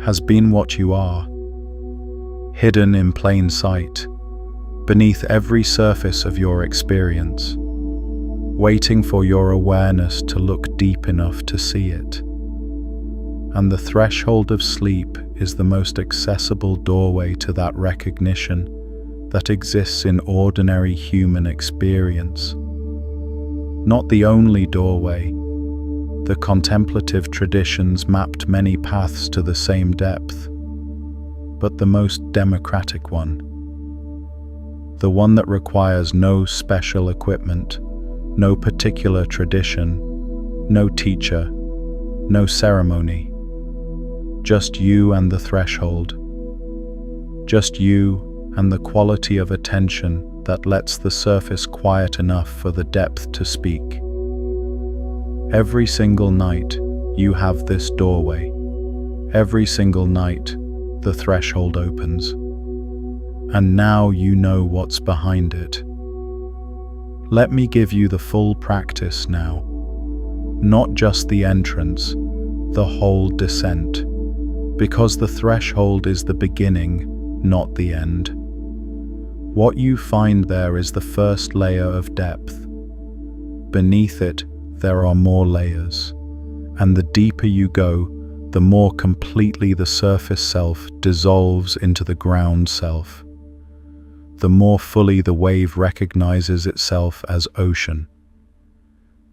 has been what you are, hidden in plain sight, beneath every surface of your experience, waiting for your awareness to look deep enough to see it. And the threshold of sleep is the most accessible doorway to that recognition that exists in ordinary human experience. Not the only doorway. The contemplative traditions mapped many paths to the same depth, but the most democratic one. The one that requires no special equipment, no particular tradition, no teacher, no ceremony. Just you and the threshold. Just you and the quality of attention that lets the surface quiet enough for the depth to speak. Every single night, you have this doorway. Every single night, the threshold opens. And now you know what's behind it. Let me give you the full practice now. Not just the entrance, the whole descent. Because the threshold is the beginning, not the end. What you find there is the first layer of depth. Beneath it, there are more layers. And the deeper you go, the more completely the surface self dissolves into the ground self. The more fully the wave recognizes itself as ocean.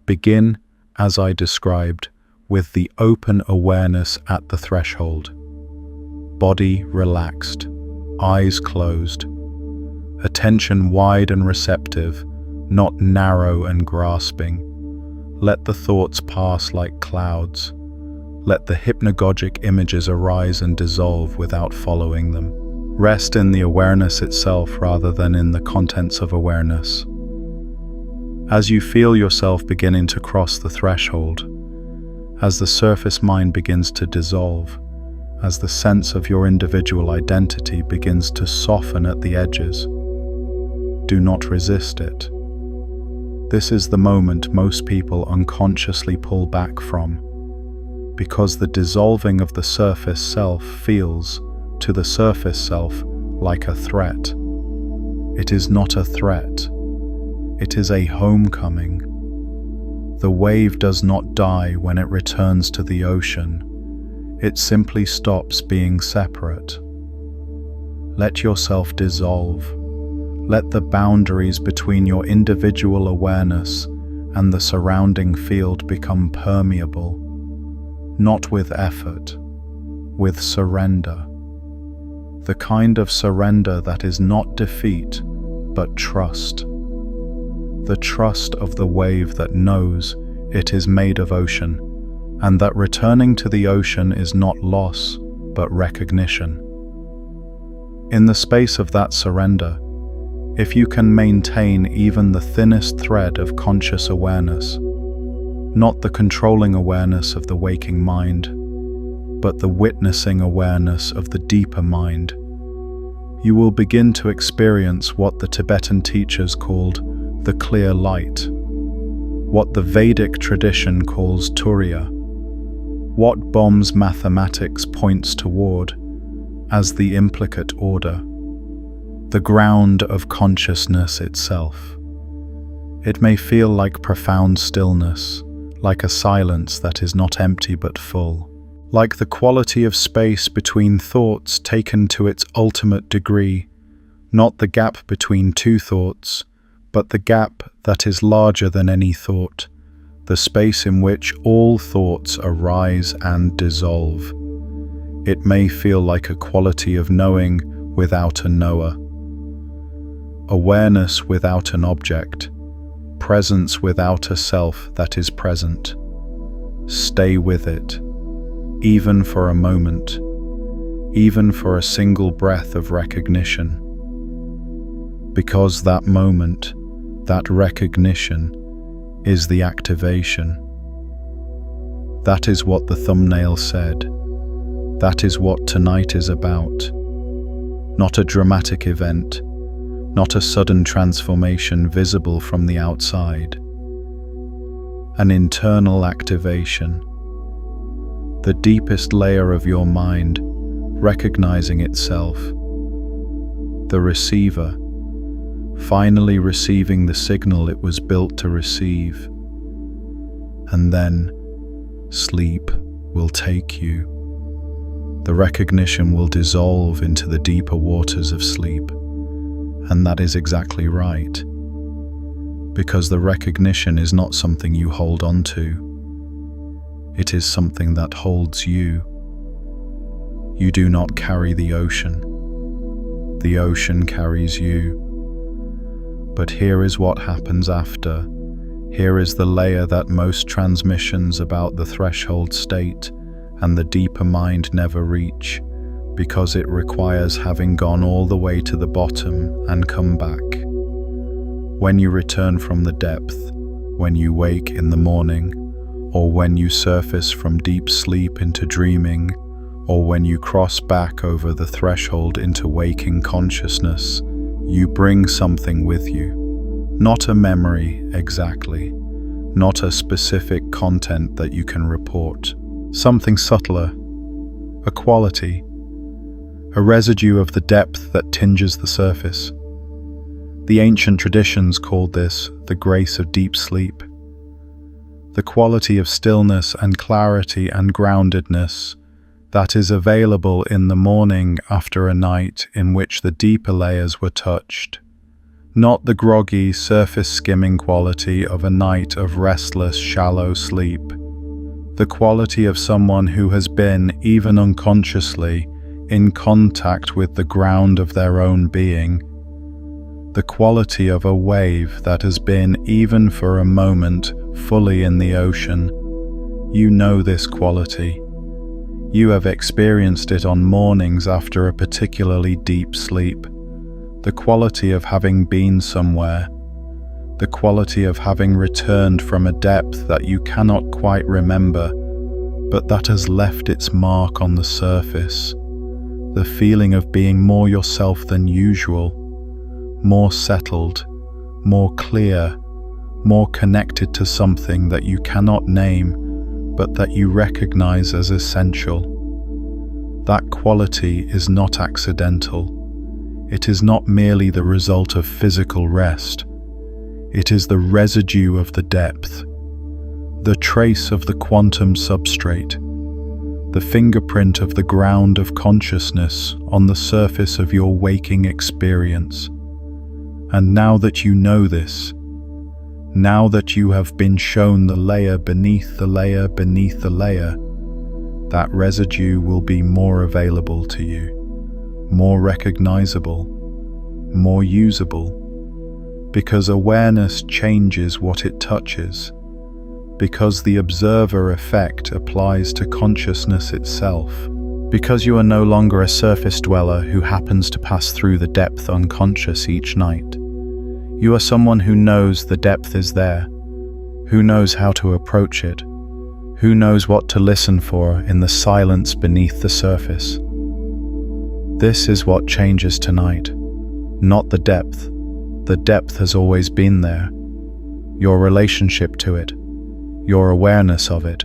Begin, as I described, with the open awareness at the threshold. Body relaxed, eyes closed, attention wide and receptive, not narrow and grasping. Let the thoughts pass like clouds. Let the hypnagogic images arise and dissolve without following them. Rest in the awareness itself rather than in the contents of awareness. As you feel yourself beginning to cross the threshold, as the surface mind begins to dissolve, as the sense of your individual identity begins to soften at the edges, do not resist it. This is the moment most people unconsciously pull back from, because the dissolving of the surface self feels, to the surface self, like a threat. It is not a threat. It is a homecoming. The wave does not die when it returns to the ocean. It simply stops being separate. Let yourself dissolve. Let the boundaries between your individual awareness and the surrounding field become permeable, not with effort, with surrender. The kind of surrender that is not defeat, but trust. The trust of the wave that knows it is made of ocean, and that returning to the ocean is not loss, but recognition. In the space of that surrender, if you can maintain even the thinnest thread of conscious awareness, not the controlling awareness of the waking mind, but the witnessing awareness of the deeper mind, you will begin to experience what the Tibetan teachers called the clear light, what the Vedic tradition calls Turiya, what Bohm's mathematics points toward as the implicate order, the ground of consciousness itself. It may feel like profound stillness, like a silence that is not empty but full, like the quality of space between thoughts taken to its ultimate degree, not the gap between two thoughts, but the gap that is larger than any thought, the space in which all thoughts arise and dissolve. It may feel like a quality of knowing without a knower, awareness without an object, presence without a self that is present. Stay with it, even for a moment, even for a single breath of recognition. Because that moment, that recognition, is the activation. That is what the thumbnail said. That is what tonight is about. Not a dramatic event, not a sudden transformation visible from the outside. An internal activation. The deepest layer of your mind, recognizing itself. The receiver, finally receiving the signal it was built to receive. And then, sleep will take you. The recognition will dissolve into the deeper waters of sleep. And that is exactly right. Because the recognition is not something you hold on to. It is something that holds you. You do not carry the ocean. The ocean carries you. But here is what happens after. Here is the layer that most transmissions about the threshold state and the deeper mind never reach, because it requires having gone all the way to the bottom and come back. When you return from the depth, when you wake in the morning, or when you surface from deep sleep into dreaming, or when you cross back over the threshold into waking consciousness, you bring something with you. Not a memory exactly, not a specific content that you can report. Something subtler, a quality, a residue of the depth that tinges the surface. The ancient traditions called this the grace of deep sleep. The quality of stillness and clarity and groundedness that is available in the morning after a night in which the deeper layers were touched. Not the groggy, surface-skimming quality of a night of restless, shallow sleep. The quality of someone who has been, even unconsciously, in contact with the ground of their own being. The quality of a wave that has been, even for a moment, fully in the ocean. You know this quality. You have experienced it on mornings after a particularly deep sleep. The quality of having been somewhere. The quality of having returned from a depth that you cannot quite remember, but that has left its mark on the surface. The feeling of being more yourself than usual, more settled, more clear, more connected to something that you cannot name, but that you recognize as essential. That quality is not accidental. It is not merely the result of physical rest. It is the residue of the depth, the trace of the quantum substrate, the fingerprint of the ground of consciousness on the surface of your waking experience. And now that you know this, now that you have been shown the layer beneath the layer beneath the layer, that residue will be more available to you, more recognizable, more usable, because awareness changes what it touches, because the observer effect applies to consciousness itself, because you are no longer a surface dweller who happens to pass through the depth unconscious each night. You are someone who knows the depth is there, who knows how to approach it, who knows what to listen for in the silence beneath the surface. This is what changes tonight, not the depth. The depth has always been there. Your relationship to it, your awareness of it,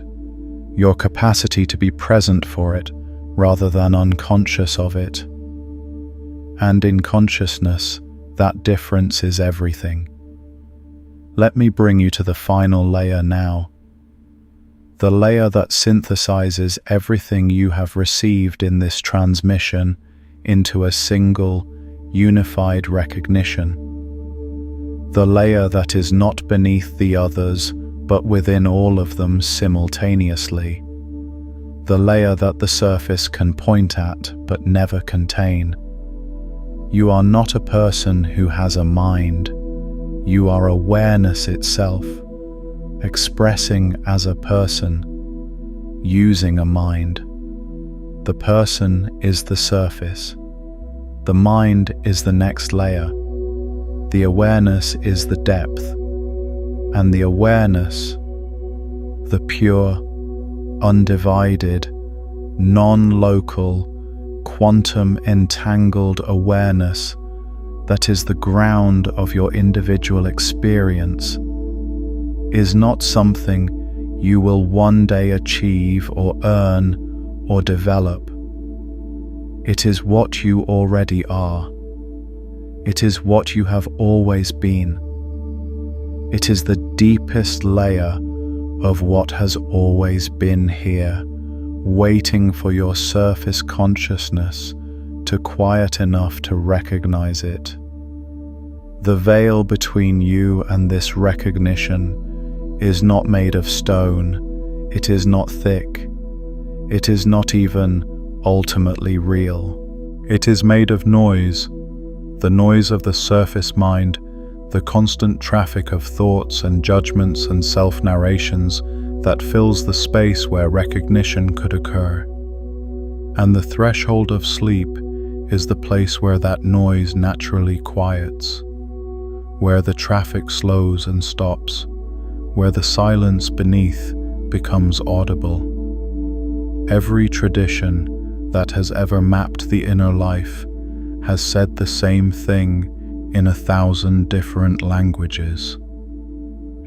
your capacity to be present for it rather than unconscious of it. And in consciousness, that difference is everything. Let me bring you to the final layer now. The layer that synthesizes everything you have received in this transmission into a single, unified recognition. The layer that is not beneath the others, but within all of them simultaneously. The layer that the surface can point at, but never contain. You are not a person who has a mind. You are awareness itself, expressing as a person, using a mind. The person is the surface. The mind is the next layer. The awareness is the depth. And the awareness, the pure, undivided, non-local, quantum entangled awareness that is the ground of your individual experience, is not something you will one day achieve or earn or develop. It is what you already are. It is what you have always been. It is the deepest layer of what has always been here, waiting for your surface consciousness to quiet enough to recognize it. The veil between you and this recognition is not made of stone, it is not thick, it is not even ultimately real. It is made of noise, the noise of the surface mind, the constant traffic of thoughts and judgments and self-narrations that fills the space where recognition could occur. And the threshold of sleep is the place where that noise naturally quiets, where the traffic slows and stops, where the silence beneath becomes audible. Every tradition that has ever mapped the inner life has said the same thing in 1,000 different languages.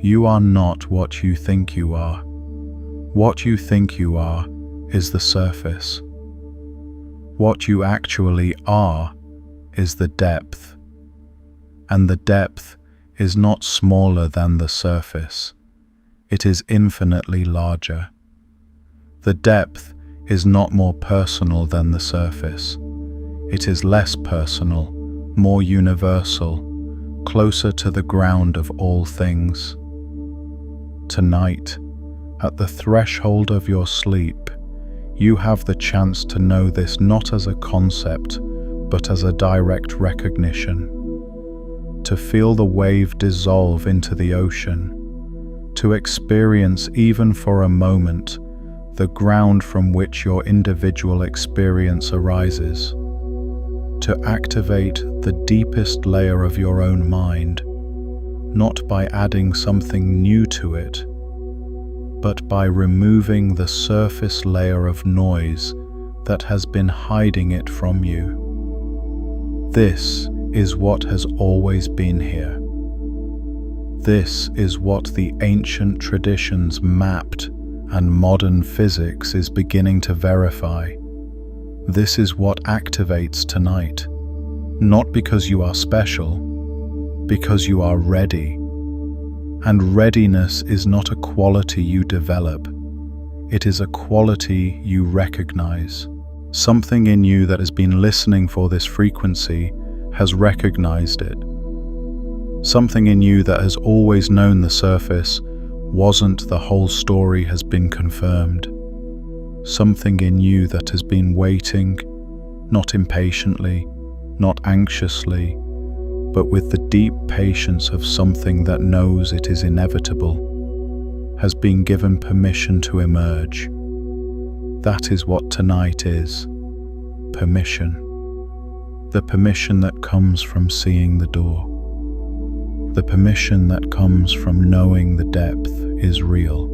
You are not what you think you are. What you think you are is the surface. What you actually are is the depth. And the depth is not smaller than the surface. It is infinitely larger. The depth is not more personal than the surface. It is less personal, more universal, closer to the ground of all things. Tonight, at the threshold of your sleep, you have the chance to know this not as a concept, but as a direct recognition. To feel the wave dissolve into the ocean, to experience even for a moment the ground from which your individual experience arises, to activate the deepest layer of your own mind, not by adding something new to it, but by removing the surface layer of noise that has been hiding it from you. This is what has always been here. This is what the ancient traditions mapped and modern physics is beginning to verify. This is what activates tonight, not because you are special, because you are ready. And readiness is not a quality you develop. It is a quality you recognize. Something in you that has been listening for this frequency has recognized it. Something in you that has always known the surface wasn't the whole story has been confirmed. Something in you that has been waiting, not impatiently, not anxiously, but with the deep patience of something that knows it is inevitable, has been given permission to emerge. That is what tonight is. Permission. The permission that comes from seeing the door. The permission that comes from knowing the depth is real.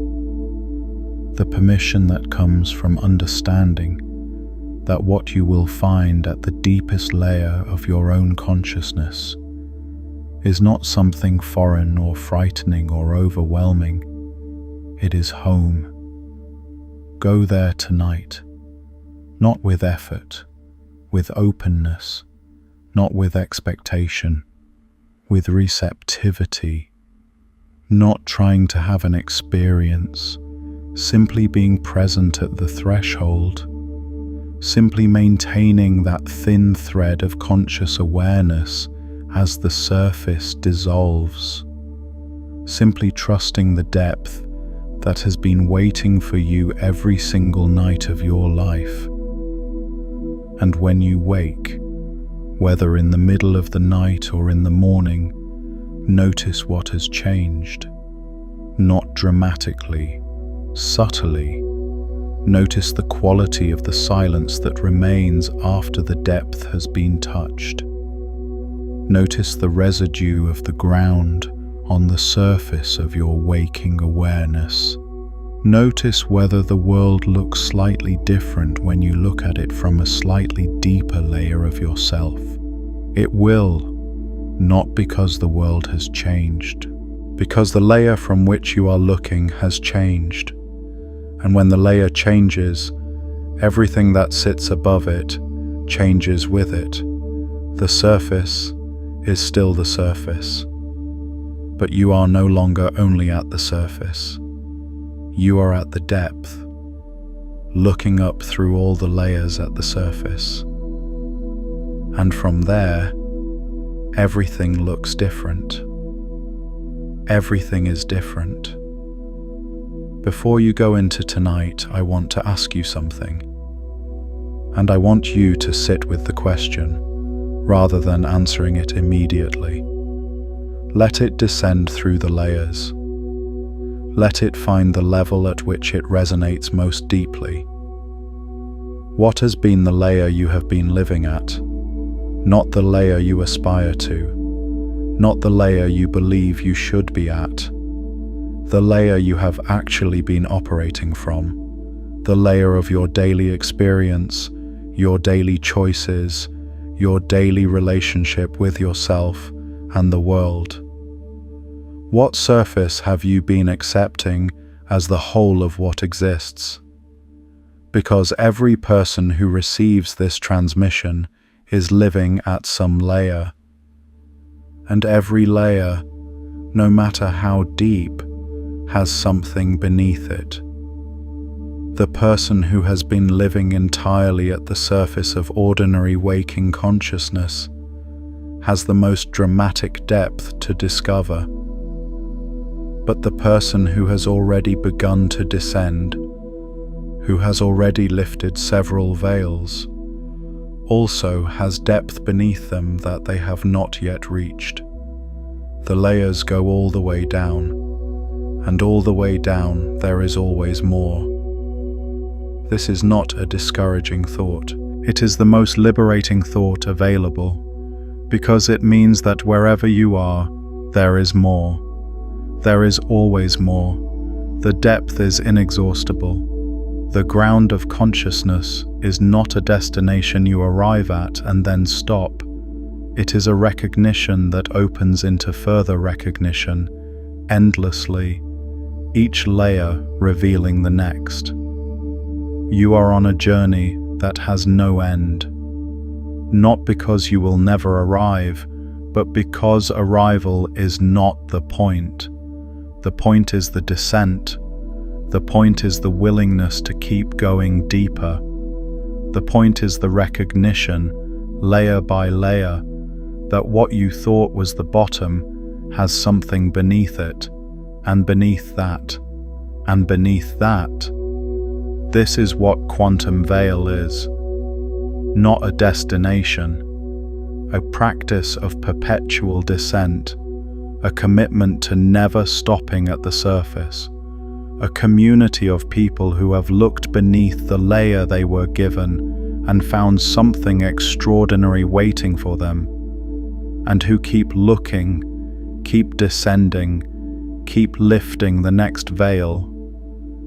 The permission that comes from understanding that what you will find at the deepest layer of your own consciousness is not something foreign or frightening or overwhelming. It is home. Go there tonight, not with effort, with openness, not with expectation, with receptivity, not trying to have an experience, simply being present at the threshold, simply maintaining that thin thread of conscious awareness as the surface dissolves, simply trusting the depth that has been waiting for you every single night of your life. And when you wake, whether in the middle of the night or in the morning, notice what has changed. Not dramatically, subtly. Notice the quality of the silence that remains after the depth has been touched. Notice the residue of the ground on the surface of your waking awareness. Notice whether the world looks slightly different when you look at it from a slightly deeper layer of yourself. It will, not because the world has changed, because the layer from which you are looking has changed. And when the layer changes, everything that sits above it changes with it. The surface is still the surface, but you are no longer only at the surface. You are at the depth, looking up through all the layers at the surface. And from there, everything looks different. Everything is different. Before you go into tonight, I want to ask you something. And I want you to sit with the question, rather than answering it immediately. Let it descend through the layers. Let it find the level at which it resonates most deeply. What has been the layer you have been living at? Not the layer you aspire to, not the layer you believe you should be at, the layer you have actually been operating from, the layer of your daily experience, your daily choices, your daily relationship with yourself and the world. What surface have you been accepting as the whole of what exists? Because every person who receives this transmission is living at some layer. And every layer, no matter how deep, has something beneath it. The person who has been living entirely at the surface of ordinary waking consciousness has the most dramatic depth to discover. But the person who has already begun to descend, who has already lifted several veils, also has depth beneath them that they have not yet reached. The layers go all the way down, and all the way down there is always more. This is not a discouraging thought. It is the most liberating thought available, because it means that wherever you are, there is more. There is always more. The depth is inexhaustible. The ground of consciousness is not a destination you arrive at and then stop. It is a recognition that opens into further recognition, endlessly, each layer revealing the next. You are on a journey that has no end. Not because you will never arrive, but because arrival is not the point. The point is the descent. The point is the willingness to keep going deeper. The point is the recognition, layer by layer, that what you thought was the bottom has something beneath it, and beneath that, and beneath that. This is what quantum veil is. Not a destination, a practice of perpetual descent, a commitment to never stopping at the surface, a community of people who have looked beneath the layer they were given and found something extraordinary waiting for them, and who keep looking, keep descending, keep lifting the next veil.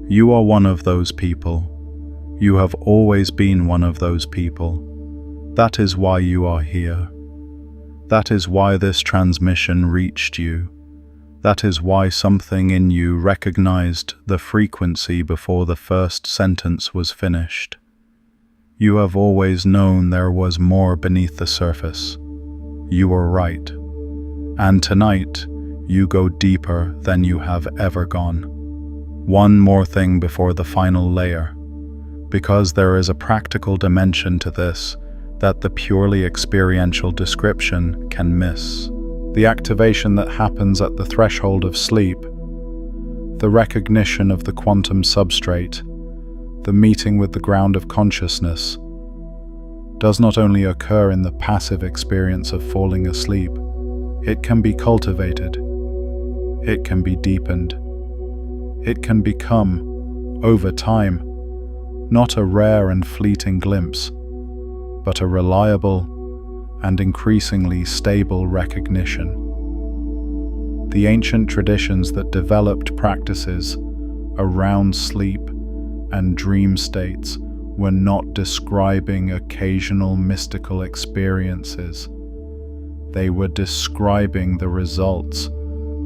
You are one of those people. You have always been one of those people. That is why you are here. That is why this transmission reached you. That is why something in you recognized the frequency before the first sentence was finished. You have always known there was more beneath the surface. You were right. And tonight, you go deeper than you have ever gone. One more thing before the final layer, because there is a practical dimension to this that the purely experiential description can miss. The activation that happens at the threshold of sleep, the recognition of the quantum substrate, the meeting with the ground of consciousness, does not only occur in the passive experience of falling asleep. It can be cultivated. It can be deepened. It can become, over time, not a rare and fleeting glimpse, but a reliable and increasingly stable recognition. The ancient traditions that developed practices around sleep and dream states were not describing occasional mystical experiences. They were describing the results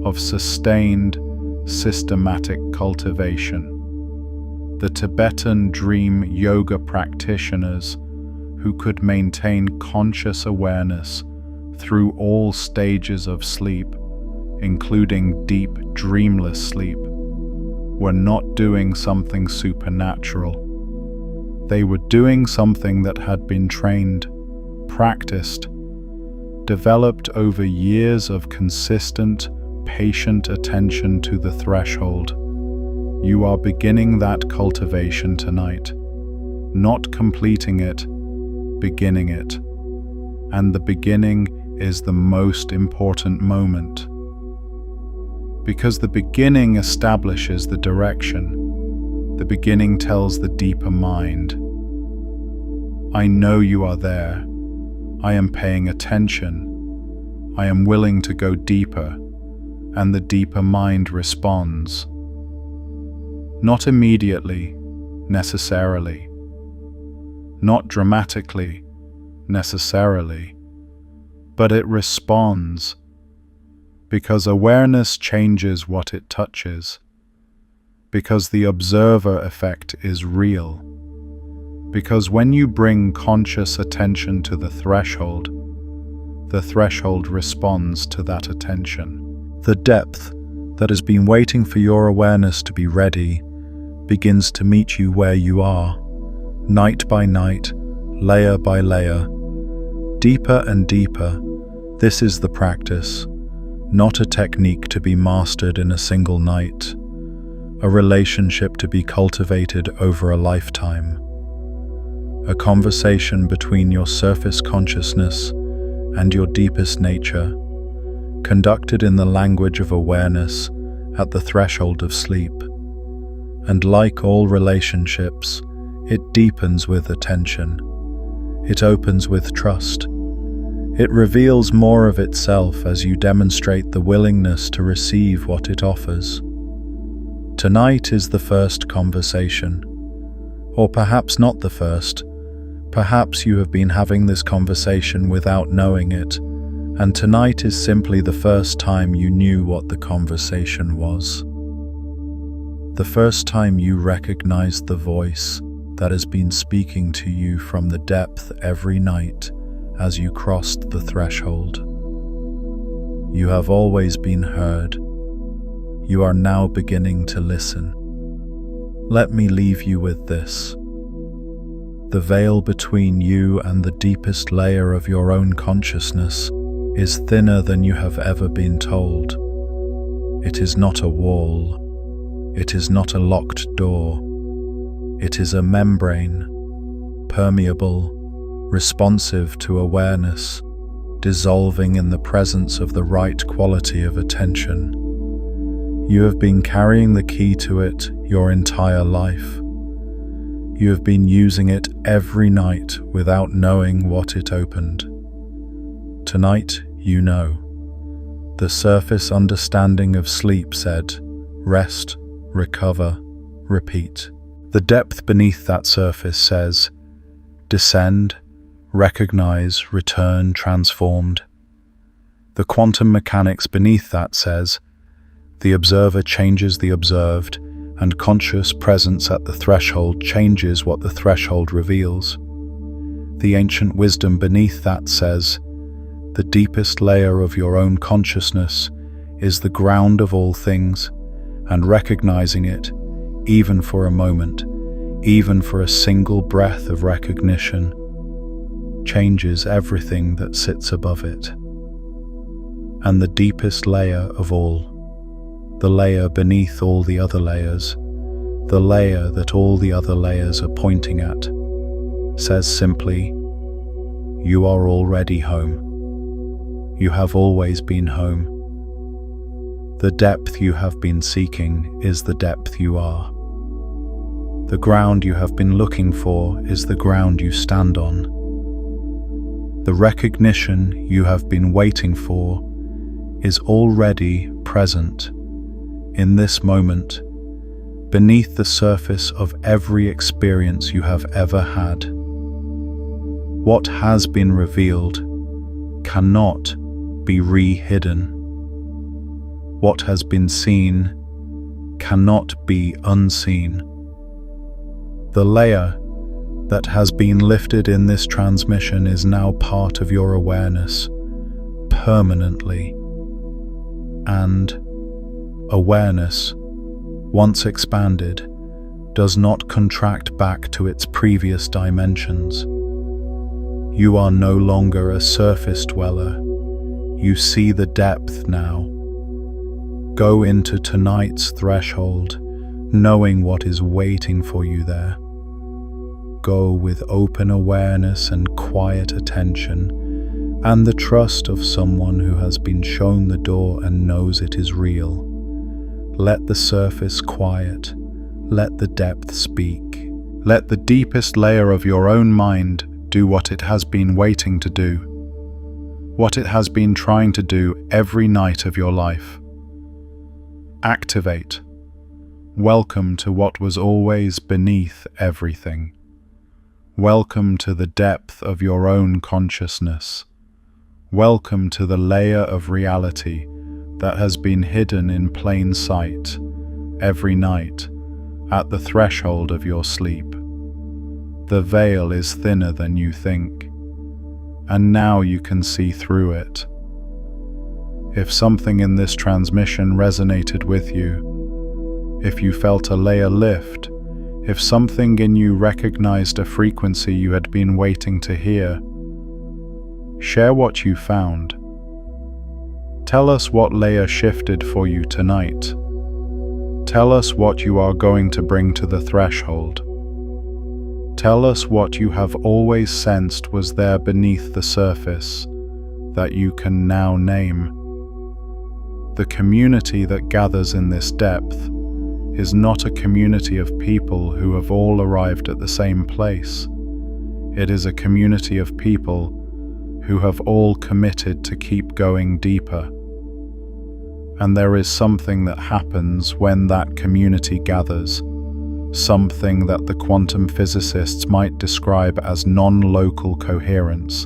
of sustained, systematic cultivation. The Tibetan dream yoga practitioners who could maintain conscious awareness through all stages of sleep, including deep, dreamless sleep, were not doing something supernatural. They were doing something that had been trained, practiced, developed over years of consistent, patient attention to the threshold. You are beginning that cultivation tonight, not completing it, beginning it. And the beginning is the most important moment. Because the beginning establishes the direction. The beginning tells the deeper mind, I know you are there. I am paying attention. I am willing to go deeper, and the deeper mind responds. Not immediately, necessarily. Not dramatically, necessarily. But it responds, because awareness changes what it touches, because the observer effect is real, because when you bring conscious attention to the threshold responds to that attention. The depth that has been waiting for your awareness to be ready begins to meet you where you are, night by night, layer by layer, deeper and deeper. This is the practice, not a technique to be mastered in a single night, a relationship to be cultivated over a lifetime, a conversation between your surface consciousness and your deepest nature, conducted in the language of awareness at the threshold of sleep. And like all relationships, it deepens with attention. It opens with trust. It reveals more of itself as you demonstrate the willingness to receive what it offers. Tonight is the first conversation, or perhaps not the first. Perhaps you have been having this conversation without knowing it, and tonight is simply the first time you knew what the conversation was. The first time you recognized the voice that has been speaking to you from the depth every night as you crossed the threshold. You have always been heard. You are now beginning to listen. Let me leave you with this. The veil between you and the deepest layer of your own consciousness is thinner than you have ever been told. It is not a wall. It is not a locked door. It is a membrane, permeable, responsive to awareness, dissolving in the presence of the right quality of attention. You have been carrying the key to it your entire life. You have been using it every night without knowing what it opened. Tonight, you know. The surface understanding of sleep said, rest, recover, repeat. The depth beneath that surface says, descend, recognize, return, transformed. The quantum mechanics beneath that says, the observer changes the observed, and conscious presence at the threshold changes what the threshold reveals. The ancient wisdom beneath that says, the deepest layer of your own consciousness is the ground of all things, and recognizing it, even for a moment, even for a single breath of recognition, changes everything that sits above it. And the deepest layer of all, the layer beneath all the other layers, the layer that all the other layers are pointing at, says simply, you are already home. You have always been home. The depth you have been seeking is the depth you are. The ground you have been looking for is the ground you stand on. The recognition you have been waiting for is already present in this moment, beneath the surface of every experience you have ever had. What has been revealed cannot be re-hidden. What has been seen cannot be unseen. The layer that has been lifted in this transmission is now part of your awareness, permanently. And awareness, once expanded, does not contract back to its previous dimensions. You are no longer a surface dweller. You see the depth now. Go into tonight's threshold, knowing what is waiting for you there. Go with open awareness and quiet attention, and the trust of someone who has been shown the door and knows it is real. Let the surface quiet. Let the depth speak. Let the deepest layer of your own mind do what it has been waiting to do, what it has been trying to do every night of your life. Activate. Welcome to what was always beneath everything. Welcome to the depth of your own consciousness. Welcome to the layer of reality that has been hidden in plain sight every night at the threshold of your sleep. The veil is thinner than you think, and now you can see through it. If something in this transmission resonated with you, if you felt a layer lift, if something in you recognized a frequency you had been waiting to hear, share what you found. Tell us what layer shifted for you tonight. Tell us what you are going to bring to the threshold. Tell us what you have always sensed was there beneath the surface that you can now name. The community that gathers in this depth is not a community of people who have all arrived at the same place. It is a community of people who have all committed to keep going deeper. And there is something that happens when that community gathers, something that the quantum physicists might describe as non-local coherence,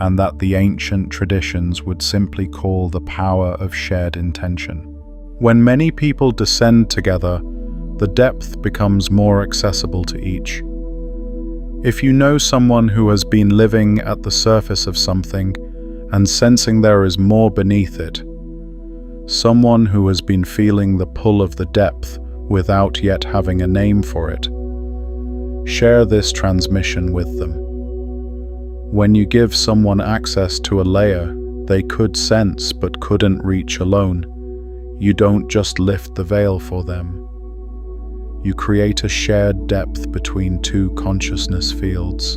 and that the ancient traditions would simply call the power of shared intention. When many people descend together, the depth becomes more accessible to each. If you know someone who has been living at the surface of something and sensing there is more beneath it, someone who has been feeling the pull of the depth without yet having a name for it, share this transmission with them. When you give someone access to a layer they could sense but couldn't reach alone, you don't just lift the veil for them. You create a shared depth between two consciousness fields.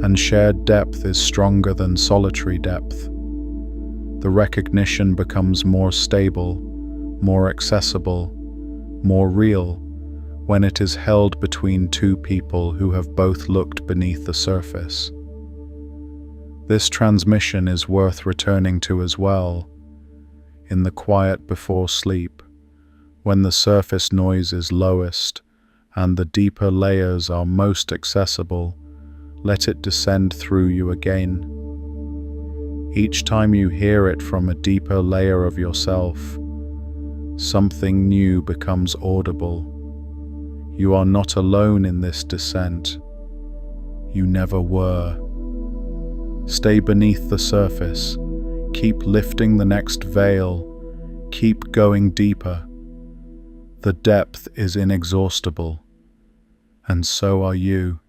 And shared depth is stronger than solitary depth. The recognition becomes more stable, more accessible, more real when it is held between two people who have both looked beneath the surface. This transmission is worth returning to as well. In the quiet before sleep, when the surface noise is lowest and the deeper layers are most accessible, let it descend through you again. Each time you hear it from a deeper layer of yourself, something new becomes audible. You are not alone in this descent. You never were. Stay beneath the surface. Keep lifting the next veil. Keep going deeper. The depth is inexhaustible, and so are you.